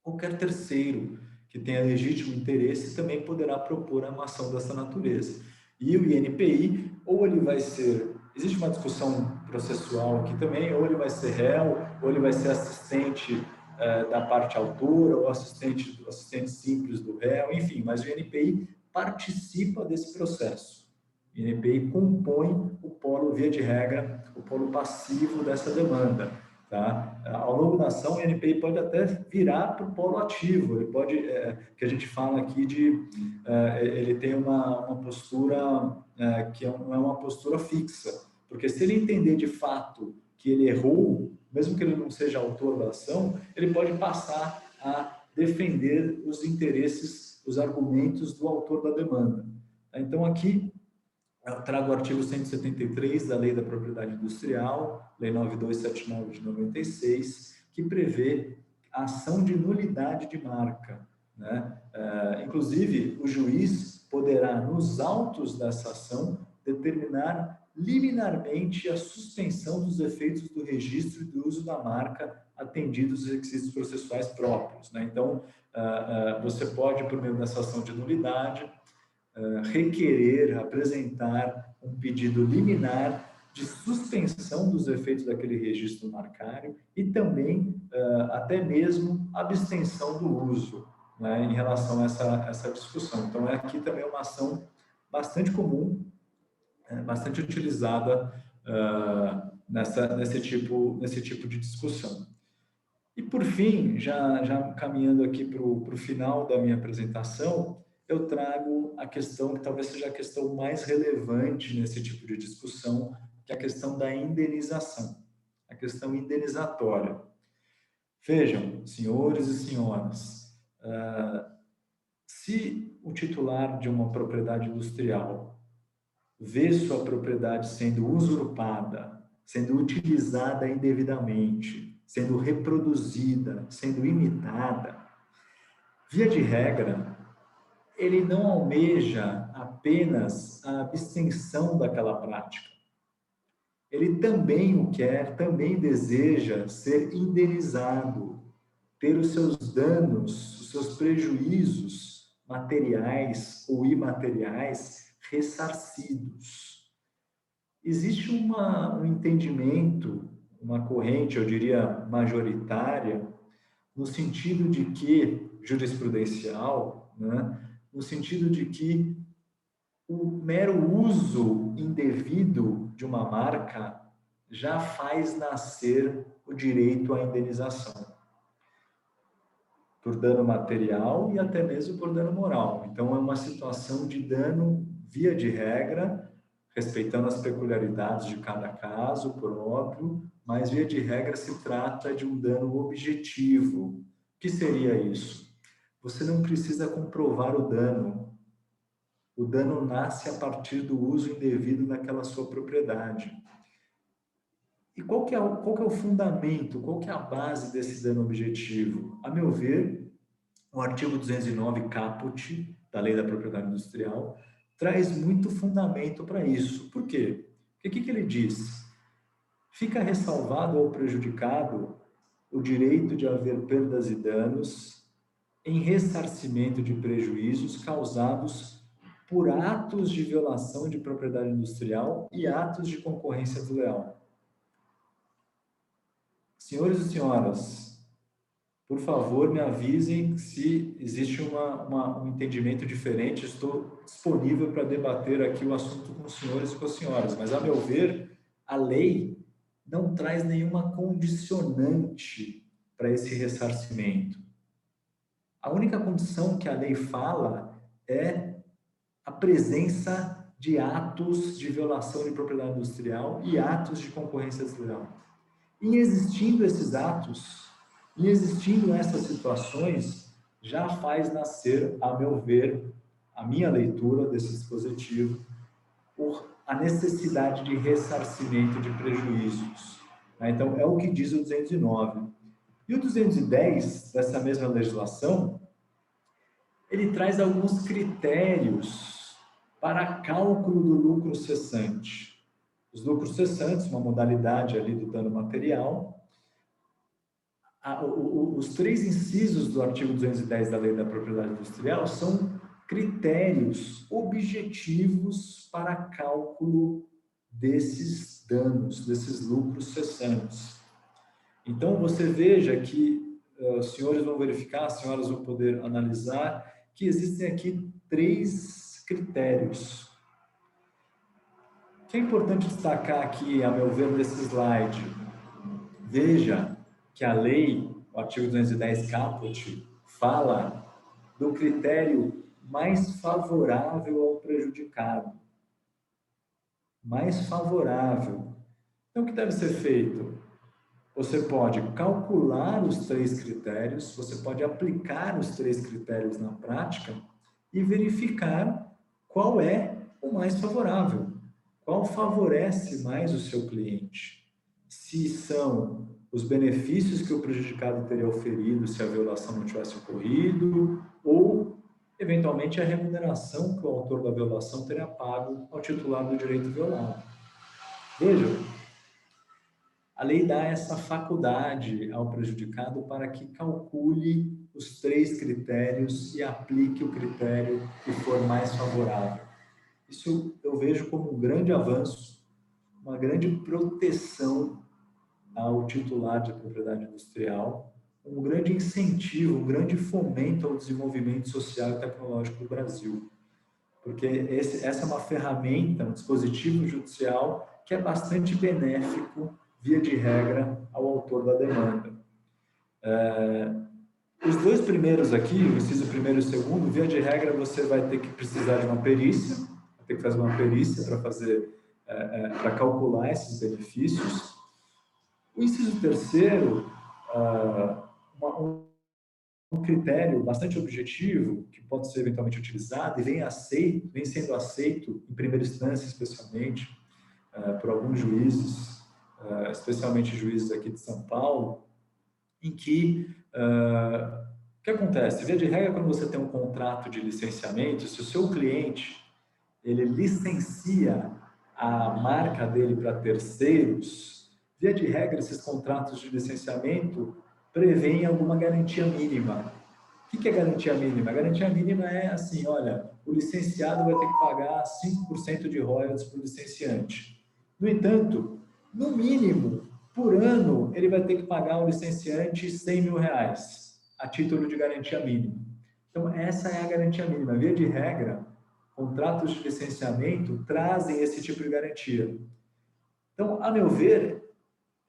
qualquer terceiro que tenha legítimo interesse também poderá propor uma ação dessa natureza. E o INPI, ou ele vai ser... Existe uma discussão processual aqui também, ou ele vai ser réu, ou ele vai ser assistente da parte autora, ou assistente simples do réu, enfim, mas o INPI participa desse processo. O INPI compõe o polo, via de regra, o polo passivo dessa demanda. Tá? Ao longo da ação, o INPI pode até virar para o polo ativo, ele pode, que a gente fala aqui de, ele tem uma postura que não é uma postura fixa, porque se ele entender de fato que ele errou, mesmo que ele não seja autor da ação, ele pode passar a defender os interesses, os argumentos do autor da demanda. Então, aqui, eu trago o artigo 173 da Lei da Propriedade Industrial, Lei 9279 de 96, que prevê a ação de nulidade de marca, né? Inclusive, o juiz poderá, nos autos dessa ação, determinar liminarmente a suspensão dos efeitos do registro e do uso da marca, atendidos os requisitos processuais próprios, né? Então, você pode, por meio dessa ação de nulidade, requerer, apresentar um pedido liminar de suspensão dos efeitos daquele registro marcário e também até mesmo abstenção do uso, né, em relação a essa discussão. Então, aqui também é uma ação bastante comum, bastante utilizada nesse tipo de discussão. E, por fim, já caminhando aqui para o final da minha apresentação, eu trago a questão que talvez seja a questão mais relevante nesse tipo de discussão, que é a questão da indenização, a questão indenizatória. Vejam, senhores e senhoras, se o titular de uma propriedade industrial vê sua propriedade sendo usurpada, sendo utilizada indevidamente, sendo reproduzida, sendo imitada, via de regra, ele não almeja apenas a abstenção daquela prática. Ele também o quer, também deseja ser indenizado, ter os seus danos, os seus prejuízos materiais ou imateriais ressarcidos. Existe um entendimento, uma corrente, eu diria, majoritária, no sentido de que, jurisprudencial, né, no sentido de que o mero uso indevido de uma marca já faz nascer o direito à indenização, por dano material e até mesmo por dano moral. Então, é uma situação de dano, via de regra, respeitando as peculiaridades de cada caso próprio, mas, via de regra, se trata de um dano objetivo. O que seria isso? você não precisa comprovar o dano. O dano nasce a partir do uso indevido daquela sua propriedade. E qual que é o fundamento, qual que é a base desse dano objetivo? A meu ver, o artigo 209 caput, da Lei da Propriedade Industrial, traz muito fundamento para isso. Por quê? Porque o que ele diz? Fica ressalvado ao prejudicado o direito de haver perdas e danos em ressarcimento de prejuízos causados por atos de violação de propriedade industrial e atos de concorrência desleal. Senhores e senhoras, por favor, me avisem se existe um entendimento diferente. Estou disponível para debater aqui o assunto com os senhores e com as senhoras, mas, a meu ver, a lei não traz nenhuma condicionante para esse ressarcimento. A única condição que a lei fala é a presença de atos de violação de propriedade industrial e atos de concorrência desleal. Em existindo esses atos, em existindo essas situações, já faz nascer, a meu ver, a minha leitura desse dispositivo, por a necessidade de ressarcimento de prejuízos. Então, é o que diz o 209. E o 210, dessa mesma legislação, ele traz alguns critérios para cálculo do lucro cessante. Os lucros cessantes, uma modalidade ali do dano material. Os 3 incisos do artigo 210 da Lei da Propriedade Industrial são critérios objetivos para cálculo desses danos, desses lucros cessantes. Então, você veja que os senhores vão verificar, as senhoras vão poder analisar, que existem aqui 3 critérios. O que é importante destacar aqui, a meu ver, nesse slide? Veja que a lei, o artigo 210 caput, fala do critério mais favorável ao prejudicado. Mais favorável. Então, o que deve ser feito? Você pode calcular os 3 critérios, você pode aplicar os 3 critérios na prática e verificar qual é o mais favorável, qual favorece mais o seu cliente. Se são os benefícios que o prejudicado teria oferido se a violação não tivesse ocorrido, ou, eventualmente, a remuneração que o autor da violação teria pago ao titular do direito violado. Vejam, a lei dá essa faculdade ao prejudicado para que calcule os 3 critérios e aplique o critério que for mais favorável. Isso eu vejo como um grande avanço, uma grande proteção ao titular de propriedade industrial, um grande incentivo, um grande fomento ao desenvolvimento social e tecnológico do Brasil. Porque essa é uma ferramenta, um dispositivo judicial que é bastante benéfico, via de regra, ao autor da demanda. Os 2 primeiros aqui, o inciso 1º e o 2º, via de regra, você vai ter que precisar de uma perícia, vai ter que fazer uma perícia para fazer, para calcular esses benefícios. O inciso 3º, um critério bastante objetivo, que pode ser eventualmente utilizado e vem sendo aceito, em primeira instância, especialmente, por alguns juízes, especialmente juízes aqui de São Paulo, em que o que acontece? Via de regra, quando você tem um contrato de licenciamento, se o seu cliente ele licencia a marca dele para terceiros, via de regra, esses contratos de licenciamento prevêem alguma garantia mínima. O que é garantia mínima? A garantia mínima é assim, olha, o licenciado vai ter que pagar 5% de royalties para o licenciante. No entanto, no mínimo, por ano, ele vai ter que pagar ao licenciante R$100 mil, a título de garantia mínima. Então, essa é a garantia mínima. Via de regra, contratos de licenciamento trazem esse tipo de garantia. Então, a meu ver,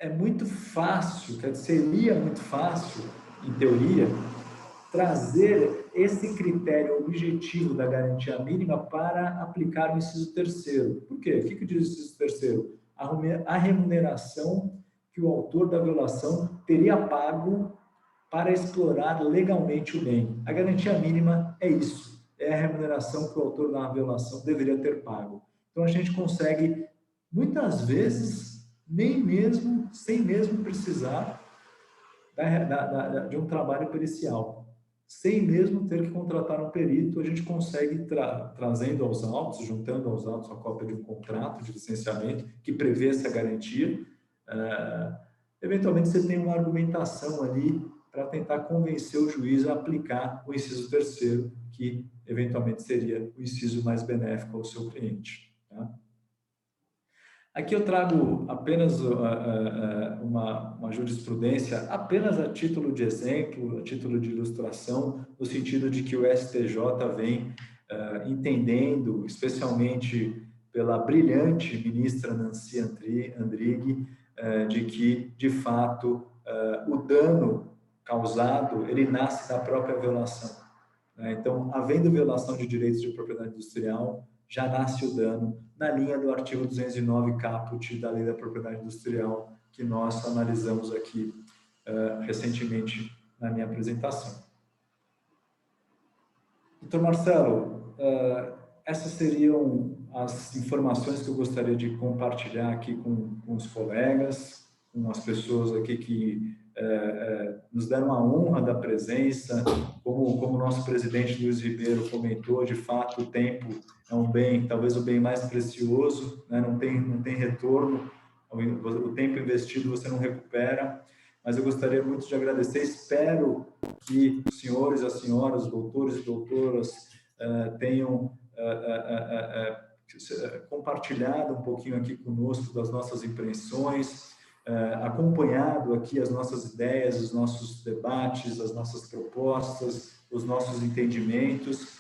é muito fácil, seria muito fácil, em teoria, trazer esse critério objetivo da garantia mínima para aplicar o inciso 3º. Por quê? O que diz o inciso 3º? A remuneração que o autor da violação teria pago para explorar legalmente o bem. A garantia mínima é isso, é a remuneração que o autor da violação deveria ter pago. Então, a gente consegue, muitas vezes, sem mesmo precisar de um trabalho pericial. Sem mesmo ter que contratar um perito, a gente consegue, trazendo aos autos, juntando aos autos a cópia de um contrato de licenciamento que prevê essa garantia. Eventualmente, você tem uma argumentação ali para tentar convencer o juiz a aplicar o inciso 3º, que eventualmente seria o inciso mais benéfico ao seu cliente. Tá? Aqui eu trago apenas uma jurisprudência, apenas a título de exemplo, a título de ilustração, no sentido de que o STJ vem entendendo, especialmente pela brilhante ministra Nancy Andrighi, de que, de fato, o dano causado, ele nasce da própria violação. Então, havendo violação de direitos de propriedade industrial, já nasce o dano na linha do artigo 209 caput da Lei da Propriedade Industrial, que nós analisamos aqui recentemente na minha apresentação. Doutor Marcelo, essas seriam as informações que eu gostaria de compartilhar aqui com os colegas, com as pessoas aqui que nos deram a honra da presença. Como o nosso presidente Luiz Ribeiro comentou, de fato, o tempo é um bem, talvez o bem mais precioso, né? Não tem retorno, o tempo investido você não recupera, mas eu gostaria muito de agradecer, espero que os senhores, as senhoras, os doutores e doutoras tenham compartilhado um pouquinho aqui conosco das nossas impressões, acompanhado aqui as nossas ideias, os nossos debates, as nossas propostas, os nossos entendimentos,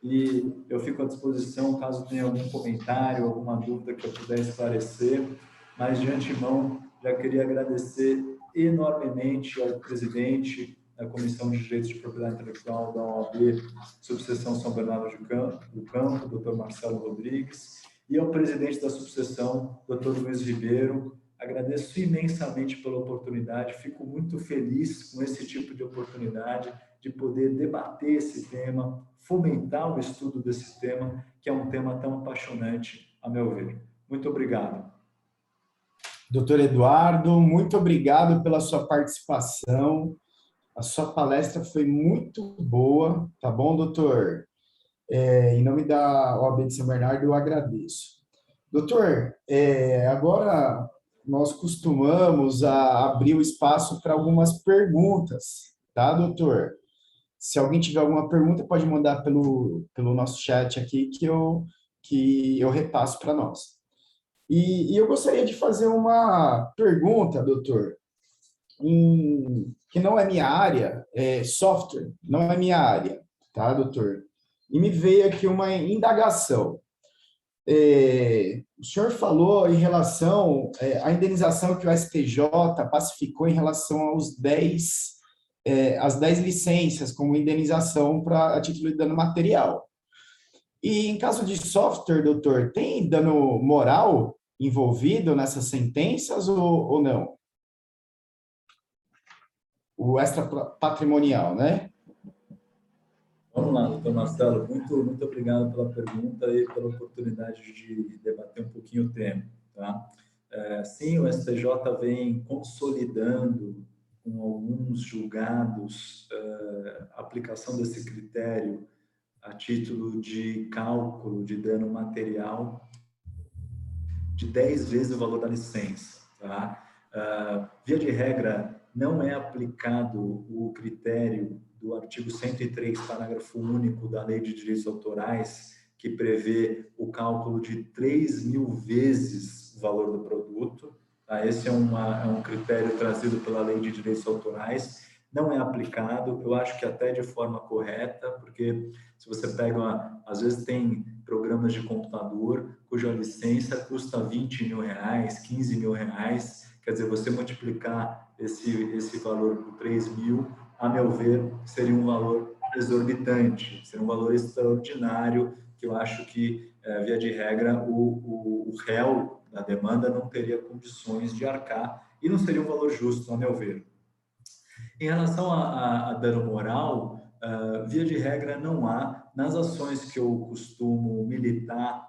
e eu fico à disposição caso tenha algum comentário, alguma dúvida que eu puder esclarecer, mas de antemão já queria agradecer enormemente ao presidente da Comissão de Direitos de Propriedade Intelectual da OAB, Subseção São Bernardo do Campo, Dr. Marcelo Rodrigues, e ao presidente da subseção, Dr. Luiz Ribeiro. Agradeço imensamente pela oportunidade, fico muito feliz com esse tipo de oportunidade de poder debater esse tema, fomentar o estudo desse tema, que é um tema tão apaixonante, a meu ver. Muito obrigado. Doutor Eduardo, muito obrigado pela sua participação. A sua palestra foi muito boa, tá bom, doutor? Em nome da OAB de São Bernardo, eu agradeço. Doutor, agora nós costumamos abrir o espaço para algumas perguntas, tá, doutor? Se alguém tiver alguma pergunta, pode mandar pelo nosso chat aqui que eu repasso para nós. E eu gostaria de fazer uma pergunta, doutor, que não é minha área, software, não é minha área, tá, doutor? E me veio aqui uma indagação. O senhor falou em relação à indenização que o STJ pacificou em relação aos as 10 licenças como indenização a título de dano material. E em caso de software, doutor, tem dano moral envolvido nessas sentenças ou não? O extrapatrimonial, né? Vamos lá, doutor Marcelo, muito obrigado pela pergunta e pela oportunidade de debater um pouquinho o tema. Tá? Sim, o STJ vem consolidando com alguns julgados a aplicação desse critério a título de cálculo de dano material de 10 vezes o valor da licença. Tá? Via de regra, não é aplicado o critério do artigo 103, parágrafo único da Lei de Direitos Autorais, que prevê o cálculo de 3.000 vezes o valor do produto. Tá? Esse é um critério trazido pela Lei de Direitos Autorais, não é aplicado, eu acho que até de forma correta, porque se você pega, às vezes tem programas de computador cuja licença custa R$20.000, R$15.000, quer dizer, você multiplicar esse valor por 3.000, a meu ver, seria um valor exorbitante, seria um valor extraordinário, que eu acho que, via de regra, o réu da demanda não teria condições de arcar, e não seria um valor justo, a meu ver. Em relação a dano moral, via de regra não há. Nas ações que eu costumo militar,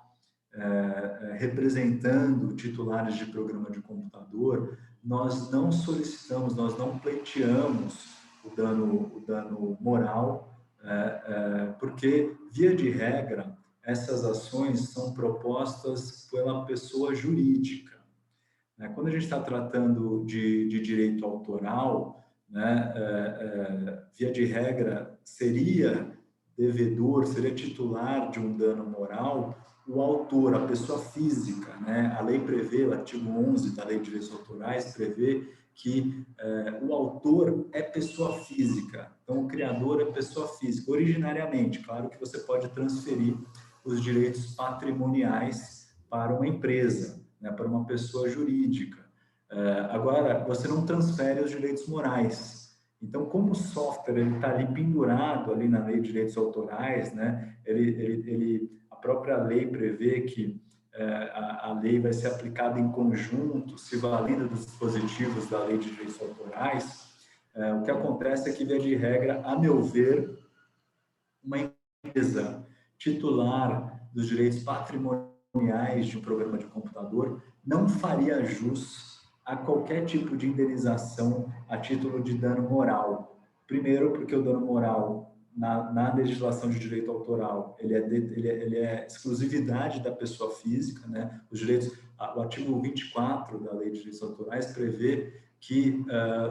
representando titulares de programa de computador, nós não solicitamos, nós não pleiteamos o dano moral, porque, via de regra, essas ações são propostas pela pessoa jurídica. Quando a gente está tratando de direito autoral, né, via de regra, seria devedor, seria titular de um dano moral o autor, a pessoa física, né? A lei prevê, o artigo 11 da Lei de Direitos Autorais prevê que o autor é pessoa física, então o criador é pessoa física, originariamente. Claro que você pode transferir os direitos patrimoniais para uma empresa, né, para uma pessoa jurídica. Agora, você não transfere os direitos morais. Então, como o software está ali pendurado ali na Lei de Direitos Autorais, né, a própria lei prevê que a lei vai ser aplicada em conjunto, se valendo dos dispositivos da Lei de Direitos Autorais. O que acontece é que, via de regra, a meu ver, uma empresa titular dos direitos patrimoniais de um programa de computador não faria jus a qualquer tipo de indenização a título de dano moral. Primeiro, porque o dano moral, na legislação de direito autoral, ele é exclusividade da pessoa física, né? Os direitos, o artigo 24 da Lei de Direitos Autorais prevê que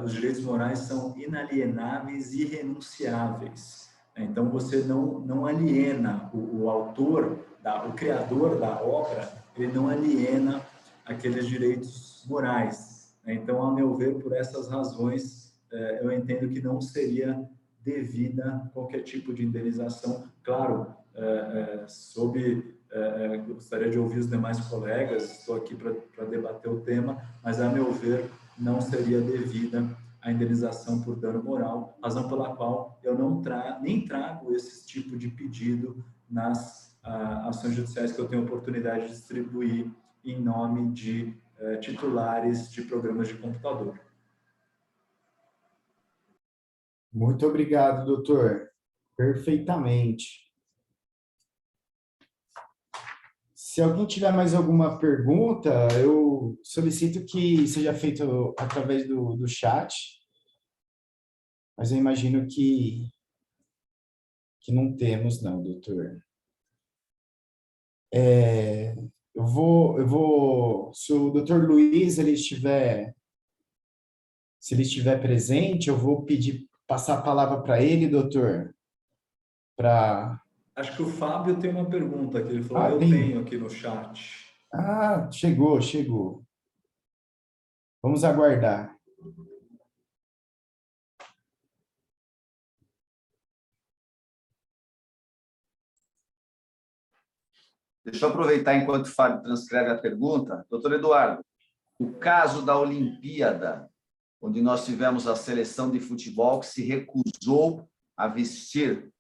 os direitos morais são inalienáveis e irrenunciáveis. Então, você não aliena o autor, o criador da obra, ele não aliena aqueles direitos morais. Então, a meu ver, por essas razões, eu entendo que não seria devida qualquer tipo de indenização. Claro, gostaria de ouvir os demais colegas, estou aqui para debater o tema, mas, a meu ver, não seria devida a indenização por dano moral, razão pela qual eu nem trago esse tipo de pedido nas ações judiciais que eu tenho oportunidade de distribuir em nome de titulares de programas de computador. Muito obrigado, doutor. Perfeitamente. Se alguém tiver mais alguma pergunta, eu solicito que seja feito através do chat, mas eu imagino que não temos, não, doutor. Se o doutor Luiz se ele estiver presente, eu vou passar a palavra para ele, doutor, para... Acho que o Fábio tem uma pergunta que ele falou, eu tenho aqui no chat. Chegou. Vamos aguardar. Deixa eu aproveitar enquanto o Fábio transcreve a pergunta. Doutor Eduardo, o caso da Olimpíada, onde nós tivemos a seleção de futebol que se recusou a vestir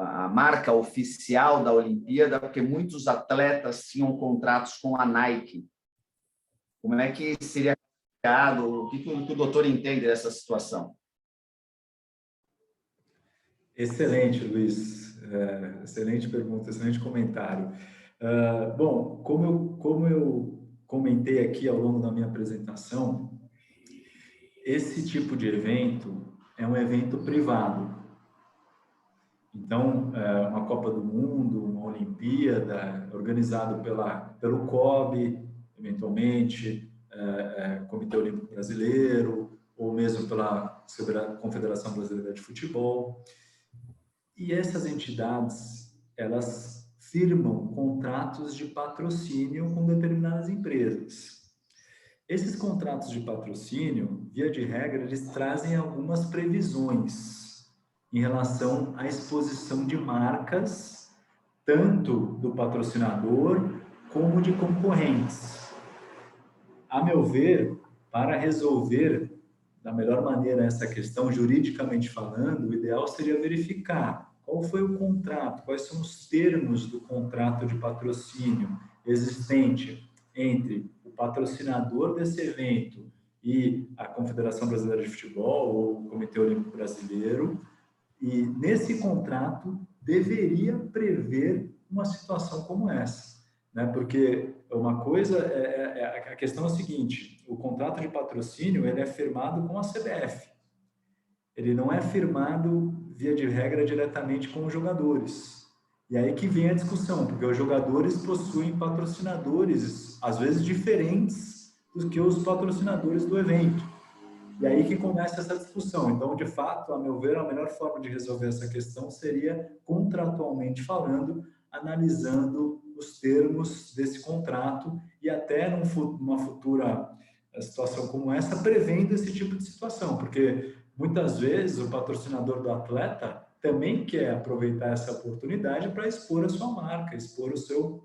a marca oficial da Olimpíada, porque muitos atletas tinham contratos com a Nike. Como é que seria criado? O que o doutor entende dessa situação? Excelente, Luiz. Excelente pergunta, excelente comentário. Bom, como eu comentei aqui ao longo da minha apresentação, esse tipo de evento é um evento privado. Então, uma Copa do Mundo, uma Olimpíada, organizado pelo COB, eventualmente, Comitê Olímpico Brasileiro, ou mesmo pela Confederação Brasileira de Futebol. E essas entidades, elas firmam contratos de patrocínio com determinadas empresas. Esses contratos de patrocínio, via de regra, eles trazem algumas previsões em relação à exposição de marcas, tanto do patrocinador como de concorrentes. A meu ver, para resolver da melhor maneira essa questão, juridicamente falando, o ideal seria verificar qual foi o contrato, quais são os termos do contrato de patrocínio existente entre o patrocinador desse evento e a Confederação Brasileira de Futebol, ou o Comitê Olímpico Brasileiro, e nesse contrato deveria prever uma situação como essa, né? Porque uma coisa a questão é a seguinte: o contrato de patrocínio ele é firmado com a CBF, ele não é firmado via de regra diretamente com os jogadores. E aí que vem a discussão, porque os jogadores possuem patrocinadores às vezes diferentes do que os patrocinadores do evento. E aí que começa essa discussão. Então, de fato, a meu ver, a melhor forma de resolver essa questão seria, contratualmente falando, analisando os termos desse contrato e até numa futura situação como essa, prevendo esse tipo de situação, porque muitas vezes o patrocinador do atleta também quer aproveitar essa oportunidade para expor a sua marca, expor o seu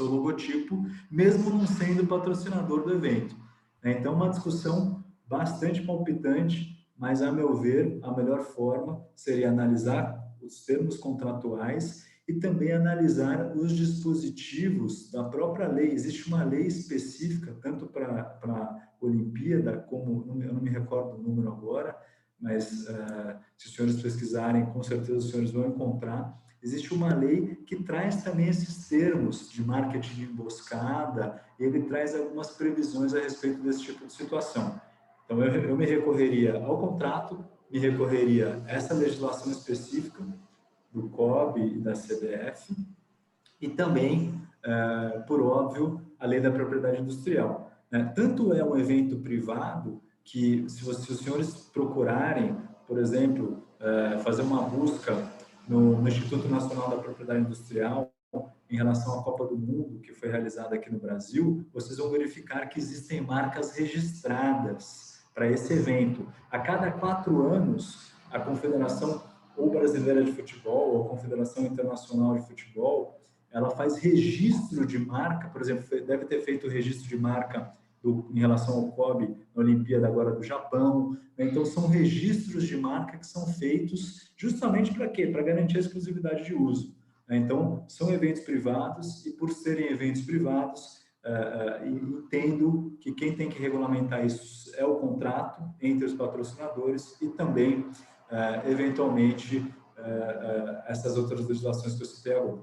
logotipo, mesmo não sendo patrocinador do evento. Então, uma discussão bastante palpitante, mas, a meu ver, a melhor forma seria analisar os termos contratuais e também analisar os dispositivos da própria lei. Existe uma lei específica, tanto para a Olimpíada, como, eu não me recordo o número agora, mas se os senhores pesquisarem, com certeza os senhores vão encontrar. Existe uma lei que traz também esses termos de marketing de emboscada, e ele traz algumas previsões a respeito desse tipo de situação. Então, eu me recorreria ao contrato, me recorreria a essa legislação específica do COB e da CBF, e também, por óbvio, a lei da propriedade industrial. Tanto é um evento privado que, se os senhores procurarem, por exemplo, fazer uma busca no Instituto Nacional da Propriedade Industrial em relação à Copa do Mundo, que foi realizada aqui no Brasil, vocês vão verificar que existem marcas registradas para esse evento. A cada 4 anos, a Confederação ou Brasileira de Futebol, ou a Confederação Internacional de Futebol, ela faz registro de marca, por exemplo, deve ter feito o registro de marca em relação ao COB na Olimpíada agora do Japão. Então, são registros de marca que são feitos justamente para quê? Para garantir a exclusividade de uso. Então, são eventos privados e, por serem eventos privados, entendo que quem tem que regulamentar isso é o contrato entre os patrocinadores e também, eventualmente, essas outras legislações que eu citei agora.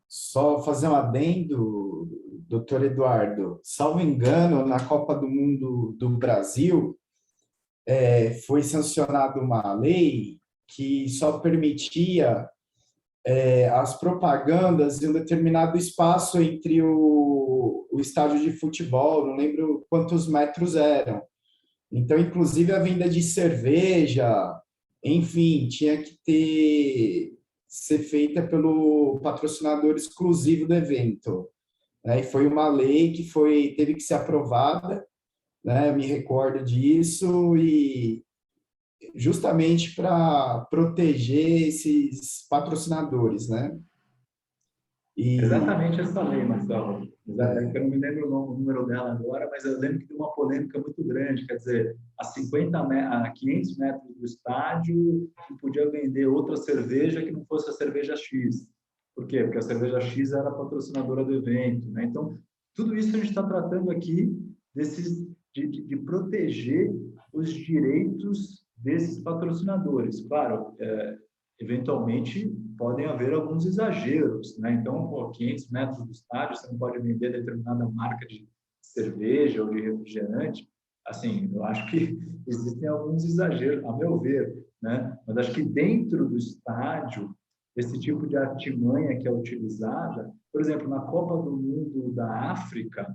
Só fazer um adendo, doutor Eduardo. Salvo engano, na Copa do Mundo do Brasil, foi sancionada uma lei que só permitia as propagandas em um determinado espaço entre o estádio de futebol, não lembro quantos metros eram. Então, inclusive, a venda de cerveja, enfim, tinha que ser feita pelo patrocinador exclusivo do evento. E foi uma lei que teve que ser aprovada, né? Eu me recordo disso, e justamente para proteger esses patrocinadores, né? Exatamente essa lei, Marcelo. Exatamente, eu não me lembro o número dela agora, mas eu lembro que tem uma polêmica muito grande, quer dizer, a 500 metros do estádio, que podia vender outra cerveja que não fosse a cerveja X. Por quê? Porque a cerveja X era a patrocinadora do evento, né? Então, tudo isso a gente está tratando aqui de proteger os direitos desses patrocinadores. Claro, eventualmente podem haver alguns exageros, né? Então, 500 metros do estádio, você não pode vender determinada marca de cerveja ou de refrigerante. Assim, eu acho que existem alguns exageros, a meu ver, né? Mas acho que dentro do estádio, esse tipo de artimanha que é utilizada, por exemplo, na Copa do Mundo da África,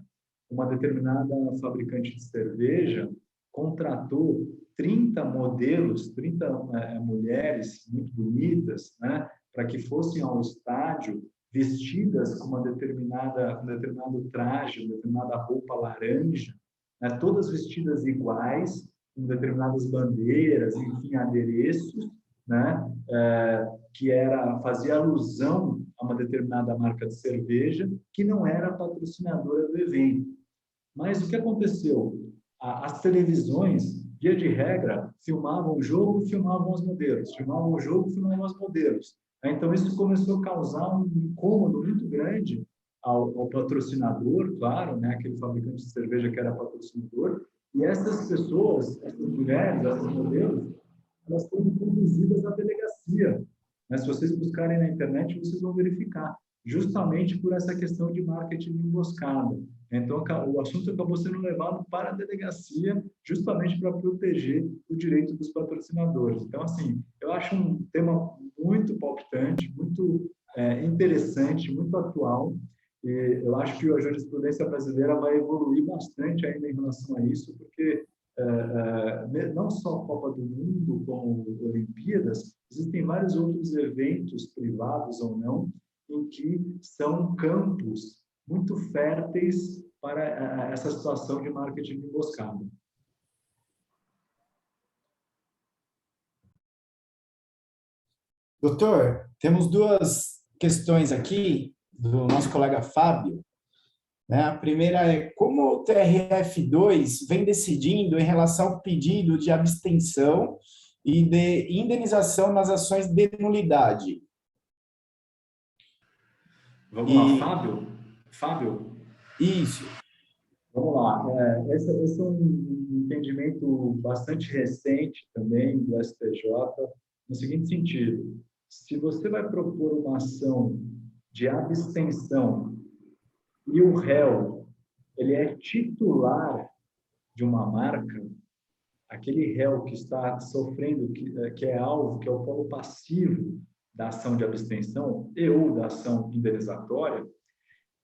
uma determinada fabricante de cerveja contratou 30 modelos, 30 mulheres muito bonitas, né, para que fossem ao estádio vestidas com um determinado traje, uma determinada roupa laranja, né, todas vestidas iguais, com determinadas bandeiras, enfim, adereços, né, que fazia alusão a uma determinada marca de cerveja que não era patrocinadora do evento. Mas o que aconteceu? As televisões, via de regra, filmavam o jogo, filmavam os modelos, filmavam o jogo, filmavam os modelos. Então, isso começou a causar um incômodo muito grande ao patrocinador, claro, né, aquele fabricante de cerveja que era patrocinador, e essas pessoas, essas mulheres, essas modelos, elas foram conduzidas à delegacia. Mas se vocês buscarem na internet, vocês vão verificar, justamente por essa questão de marketing emboscada. Então, o assunto acabou sendo levado para a delegacia, justamente para proteger o direito dos patrocinadores. Então, assim, eu acho um tema muito palpitante, muito interessante, muito atual, e eu acho que a jurisprudência brasileira vai evoluir bastante ainda em relação a isso, porque não só a Copa do Mundo, como Olimpíadas, existem vários outros eventos, privados ou não, em que são campos muito férteis para essa situação de marketing emboscado. Doutor, temos duas questões aqui do nosso colega Fábio. Né? A primeira é como o TRF2 vem decidindo em relação ao pedido de abstenção e de indenização nas ações de nulidade. Vamos lá, Fábio? Fábio? Isso. Vamos lá. Esse é um entendimento bastante recente também do STJ, no seguinte sentido: se você vai propor uma ação de abstenção e o réu ele é titular de uma marca, aquele réu que está sofrendo, que é alvo, que é o polo passivo da ação de abstenção e ou da ação indenizatória,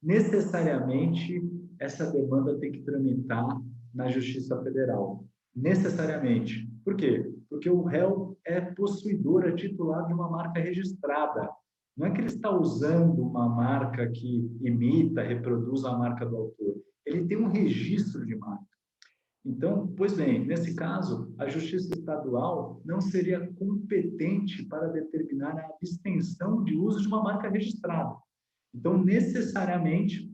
necessariamente essa demanda tem que tramitar na Justiça Federal. Necessariamente. Por quê? Porque o réu é possuidor, é titular de uma marca registrada. Não é que ele está usando uma marca que imita, reproduz a marca do autor. Ele tem um registro de marca. Então, pois bem, nesse caso, a Justiça Estadual não seria competente para determinar a abstenção de uso de uma marca registrada. Então, necessariamente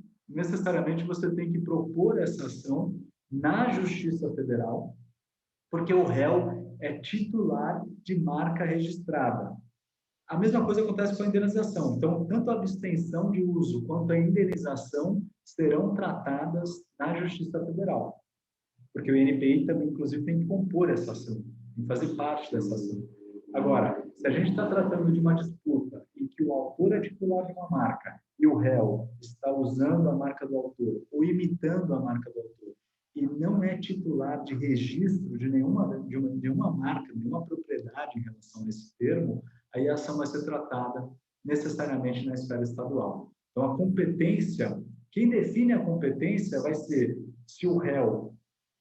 você tem que propor essa ação na Justiça Federal, porque o réu é titular de marca registrada. A mesma coisa acontece com a indenização. Então, tanto a abstenção de uso quanto a indenização serão tratadas na Justiça Federal. Porque o INPI também, inclusive, tem que compor essa ação, tem que fazer parte dessa ação. Agora, se a gente está tratando de uma disputa em que o autor é titular de uma marca e o réu está usando a marca do autor ou imitando a marca do autor e não é titular de registro de nenhuma marca, nenhuma propriedade em relação a esse termo, aí a ação vai ser tratada necessariamente na esfera estadual. Então, a competência, quem define a competência vai ser se o réu,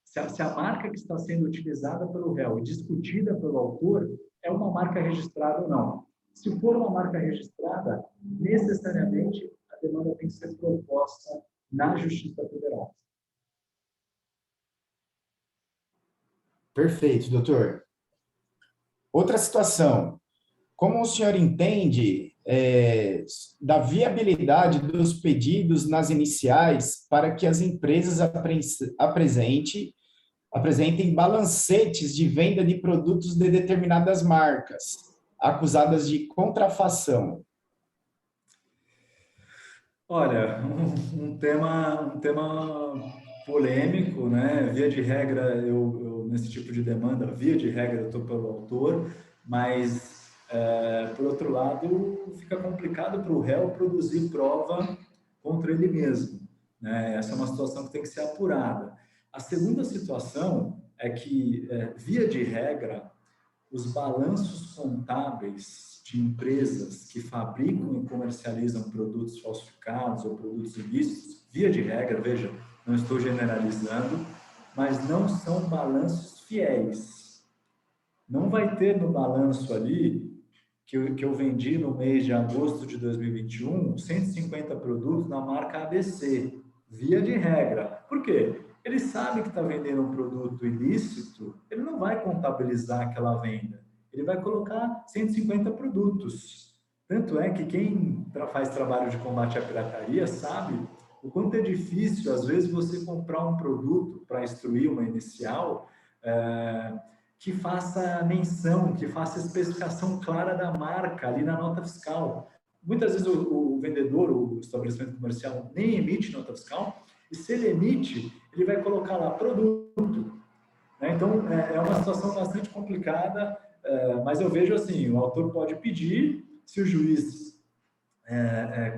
se a marca que está sendo utilizada pelo réu e discutida pelo autor é uma marca registrada ou não. Se for uma marca registrada, necessariamente a demanda tem que ser proposta na Justiça Federal. Perfeito, doutor. Outra situação. Como o senhor entende da viabilidade dos pedidos nas iniciais para que as empresas apresentem balancetes de venda de produtos de determinadas marcas, acusadas de contrafação? Olha, um tema polêmico, né? Via de regra, eu nesse tipo de demanda, via de regra, eu estou pelo autor, mas por outro lado, fica complicado para o réu produzir prova contra ele mesmo, né? Essa é uma situação que tem que ser apurada. A segunda situação é que, via de regra, os balanços contábeis de empresas que fabricam e comercializam produtos falsificados ou produtos ilícitos, via de regra, veja, não estou generalizando, mas não são balanços fiéis. Não vai ter no balanço ali que eu vendi no mês de agosto de 2021 150 produtos na marca ABC, via de regra. Por quê? Ele sabe que está vendendo um produto ilícito, ele não vai contabilizar aquela venda. Ele vai colocar 150 produtos. Tanto é que quem faz trabalho de combate à pirataria sabe o quanto é difícil, às vezes, você comprar um produto para instruir uma inicial que faça menção, que faça especificação clara da marca ali na nota fiscal. muitas vezes o vendedor, o estabelecimento comercial, nem emite nota fiscal, e se ele emite, ele vai colocar lá produto. Né? Então, é uma situação bastante complicada, mas eu vejo assim, o autor pode pedir, se o juiz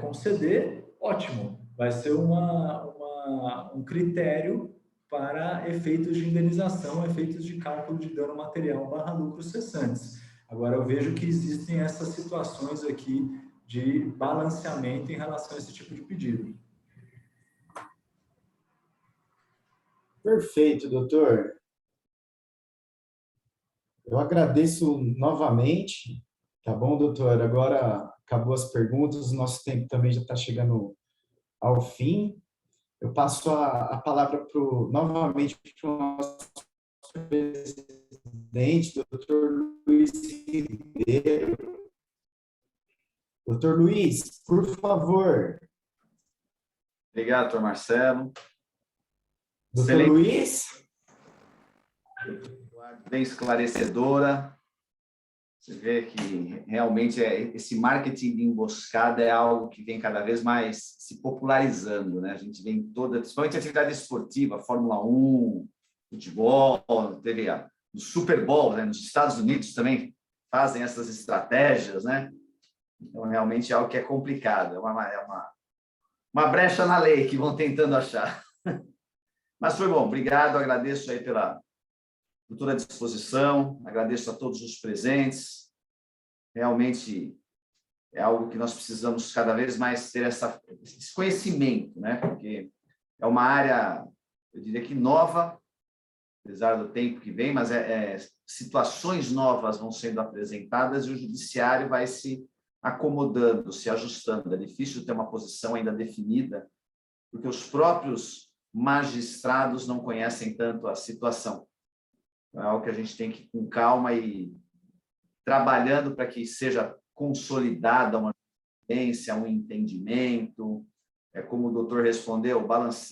conceder, ótimo, vai ser um critério para efeitos de indenização, efeitos de cálculo de dano material / lucros cessantes. Agora, eu vejo que existem essas situações aqui de balanceamento em relação a esse tipo de pedido. Perfeito, doutor. Eu agradeço novamente, tá bom, doutor? Agora acabou as perguntas, o nosso tempo também já está chegando ao fim. Eu passo a palavra novamente para o nosso presidente, doutor Luiz Ribeiro. Doutor Luiz, por favor. Obrigado, doutor Marcelo. Doutor Luiz? Bem esclarecedora. Você vê que realmente esse marketing de emboscada é algo que vem cada vez mais se popularizando, né? A gente vê em principalmente a atividade esportiva, Fórmula 1, futebol, teve o Super Bowl, né? Nos Estados Unidos também fazem essas estratégias, né? Então, realmente é algo que é complicado, é uma brecha na lei que vão tentando achar. Mas foi bom, obrigado, agradeço aí por toda a disposição, agradeço a todos os presentes. Realmente é algo que nós precisamos cada vez mais ter esse conhecimento, né? Porque é uma área, eu diria que nova, apesar do tempo que vem, mas situações novas vão sendo apresentadas e o judiciário vai se acomodando, se ajustando. É difícil ter uma posição ainda definida, porque os próprios magistrados não conhecem tanto a situação. É algo que a gente tem que ir com calma e trabalhando para que seja consolidada uma experiência, um entendimento. É como o doutor respondeu,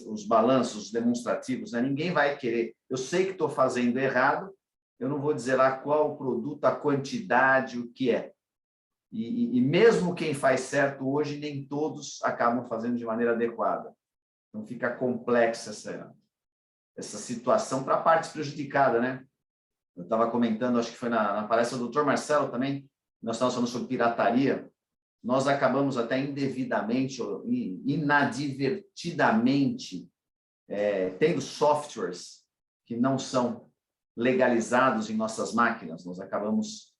os balanços demonstrativos, né? Ninguém vai querer. Eu sei que estou fazendo errado, eu não vou dizer lá qual o produto, a quantidade, o que é. E mesmo quem faz certo hoje, nem todos acabam fazendo de maneira adequada. Então, fica complexa essa situação para a parte prejudicada, né? Eu estava comentando, acho que foi na palestra do doutor Marcelo também, nós estávamos falando sobre pirataria, nós acabamos até indevidamente ou inadvertidamente tendo softwares que não são legalizados em nossas máquinas, nós acabamos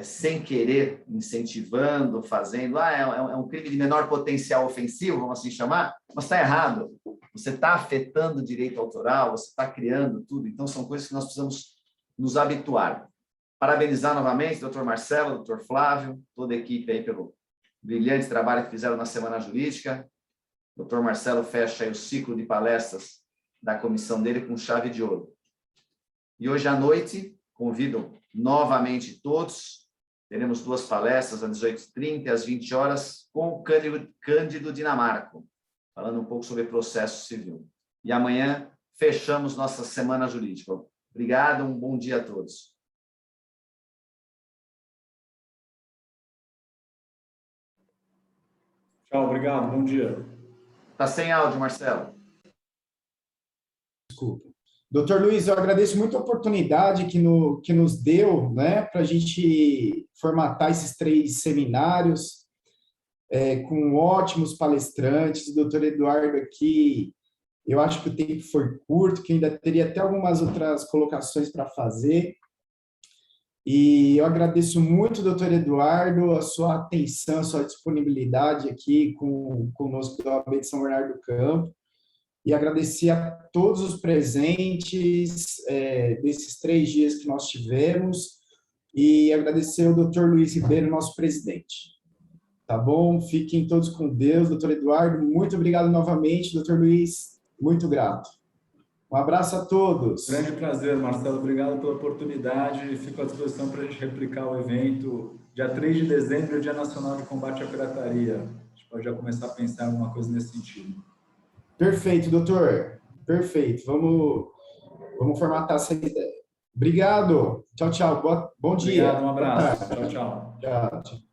sem querer incentivando, fazendo, é um crime de menor potencial ofensivo, vamos assim chamar, mas está errado, você está afetando o direito autoral, você está criando tudo, então são coisas que nós precisamos nos habituar. Parabenizar novamente doutor Marcelo, doutor Flávio, toda a equipe aí pelo brilhante trabalho que fizeram na Semana Jurídica. Doutor Marcelo fecha aí o ciclo de palestras da comissão dele com chave de ouro. E hoje à noite, convido novamente todos, teremos 2 palestras, às 18h30 e às 20 horas, com o Cândido Dinamarco, falando um pouco sobre processo civil. E amanhã fechamos nossa Semana Jurídica. Obrigado, um bom dia a todos. Tchau, obrigado, bom dia. Está sem áudio, Marcelo. Desculpa. Doutor Luiz, eu agradeço muito a oportunidade que nos deu, né, para a gente formatar esses 3 seminários com ótimos palestrantes. O doutor Eduardo aqui, eu acho que o tempo foi curto, que ainda teria até algumas outras colocações para fazer. E eu agradeço muito, doutor Eduardo, a sua atenção, a sua disponibilidade aqui conosco da OAB de São Bernardo do Campo. E agradecer a todos os presentes desses 3 dias que nós tivemos. E agradecer ao doutor Luiz Ribeiro, nosso presidente. Tá bom? Fiquem todos com Deus. Doutor Eduardo, muito obrigado novamente. Doutor Luiz, muito grato. Um abraço a todos. Grande prazer, Marcelo. Obrigado pela oportunidade. Fico à disposição para a gente replicar o evento. Dia 3 de dezembro, é o Dia Nacional de Combate à Pirataria. A gente pode já começar a pensar em alguma coisa nesse sentido. Perfeito, doutor. Perfeito. Vamos formatar essa ideia. Obrigado. Tchau, tchau. Bom dia. Obrigado, um abraço. Tchau, tchau. Tchau.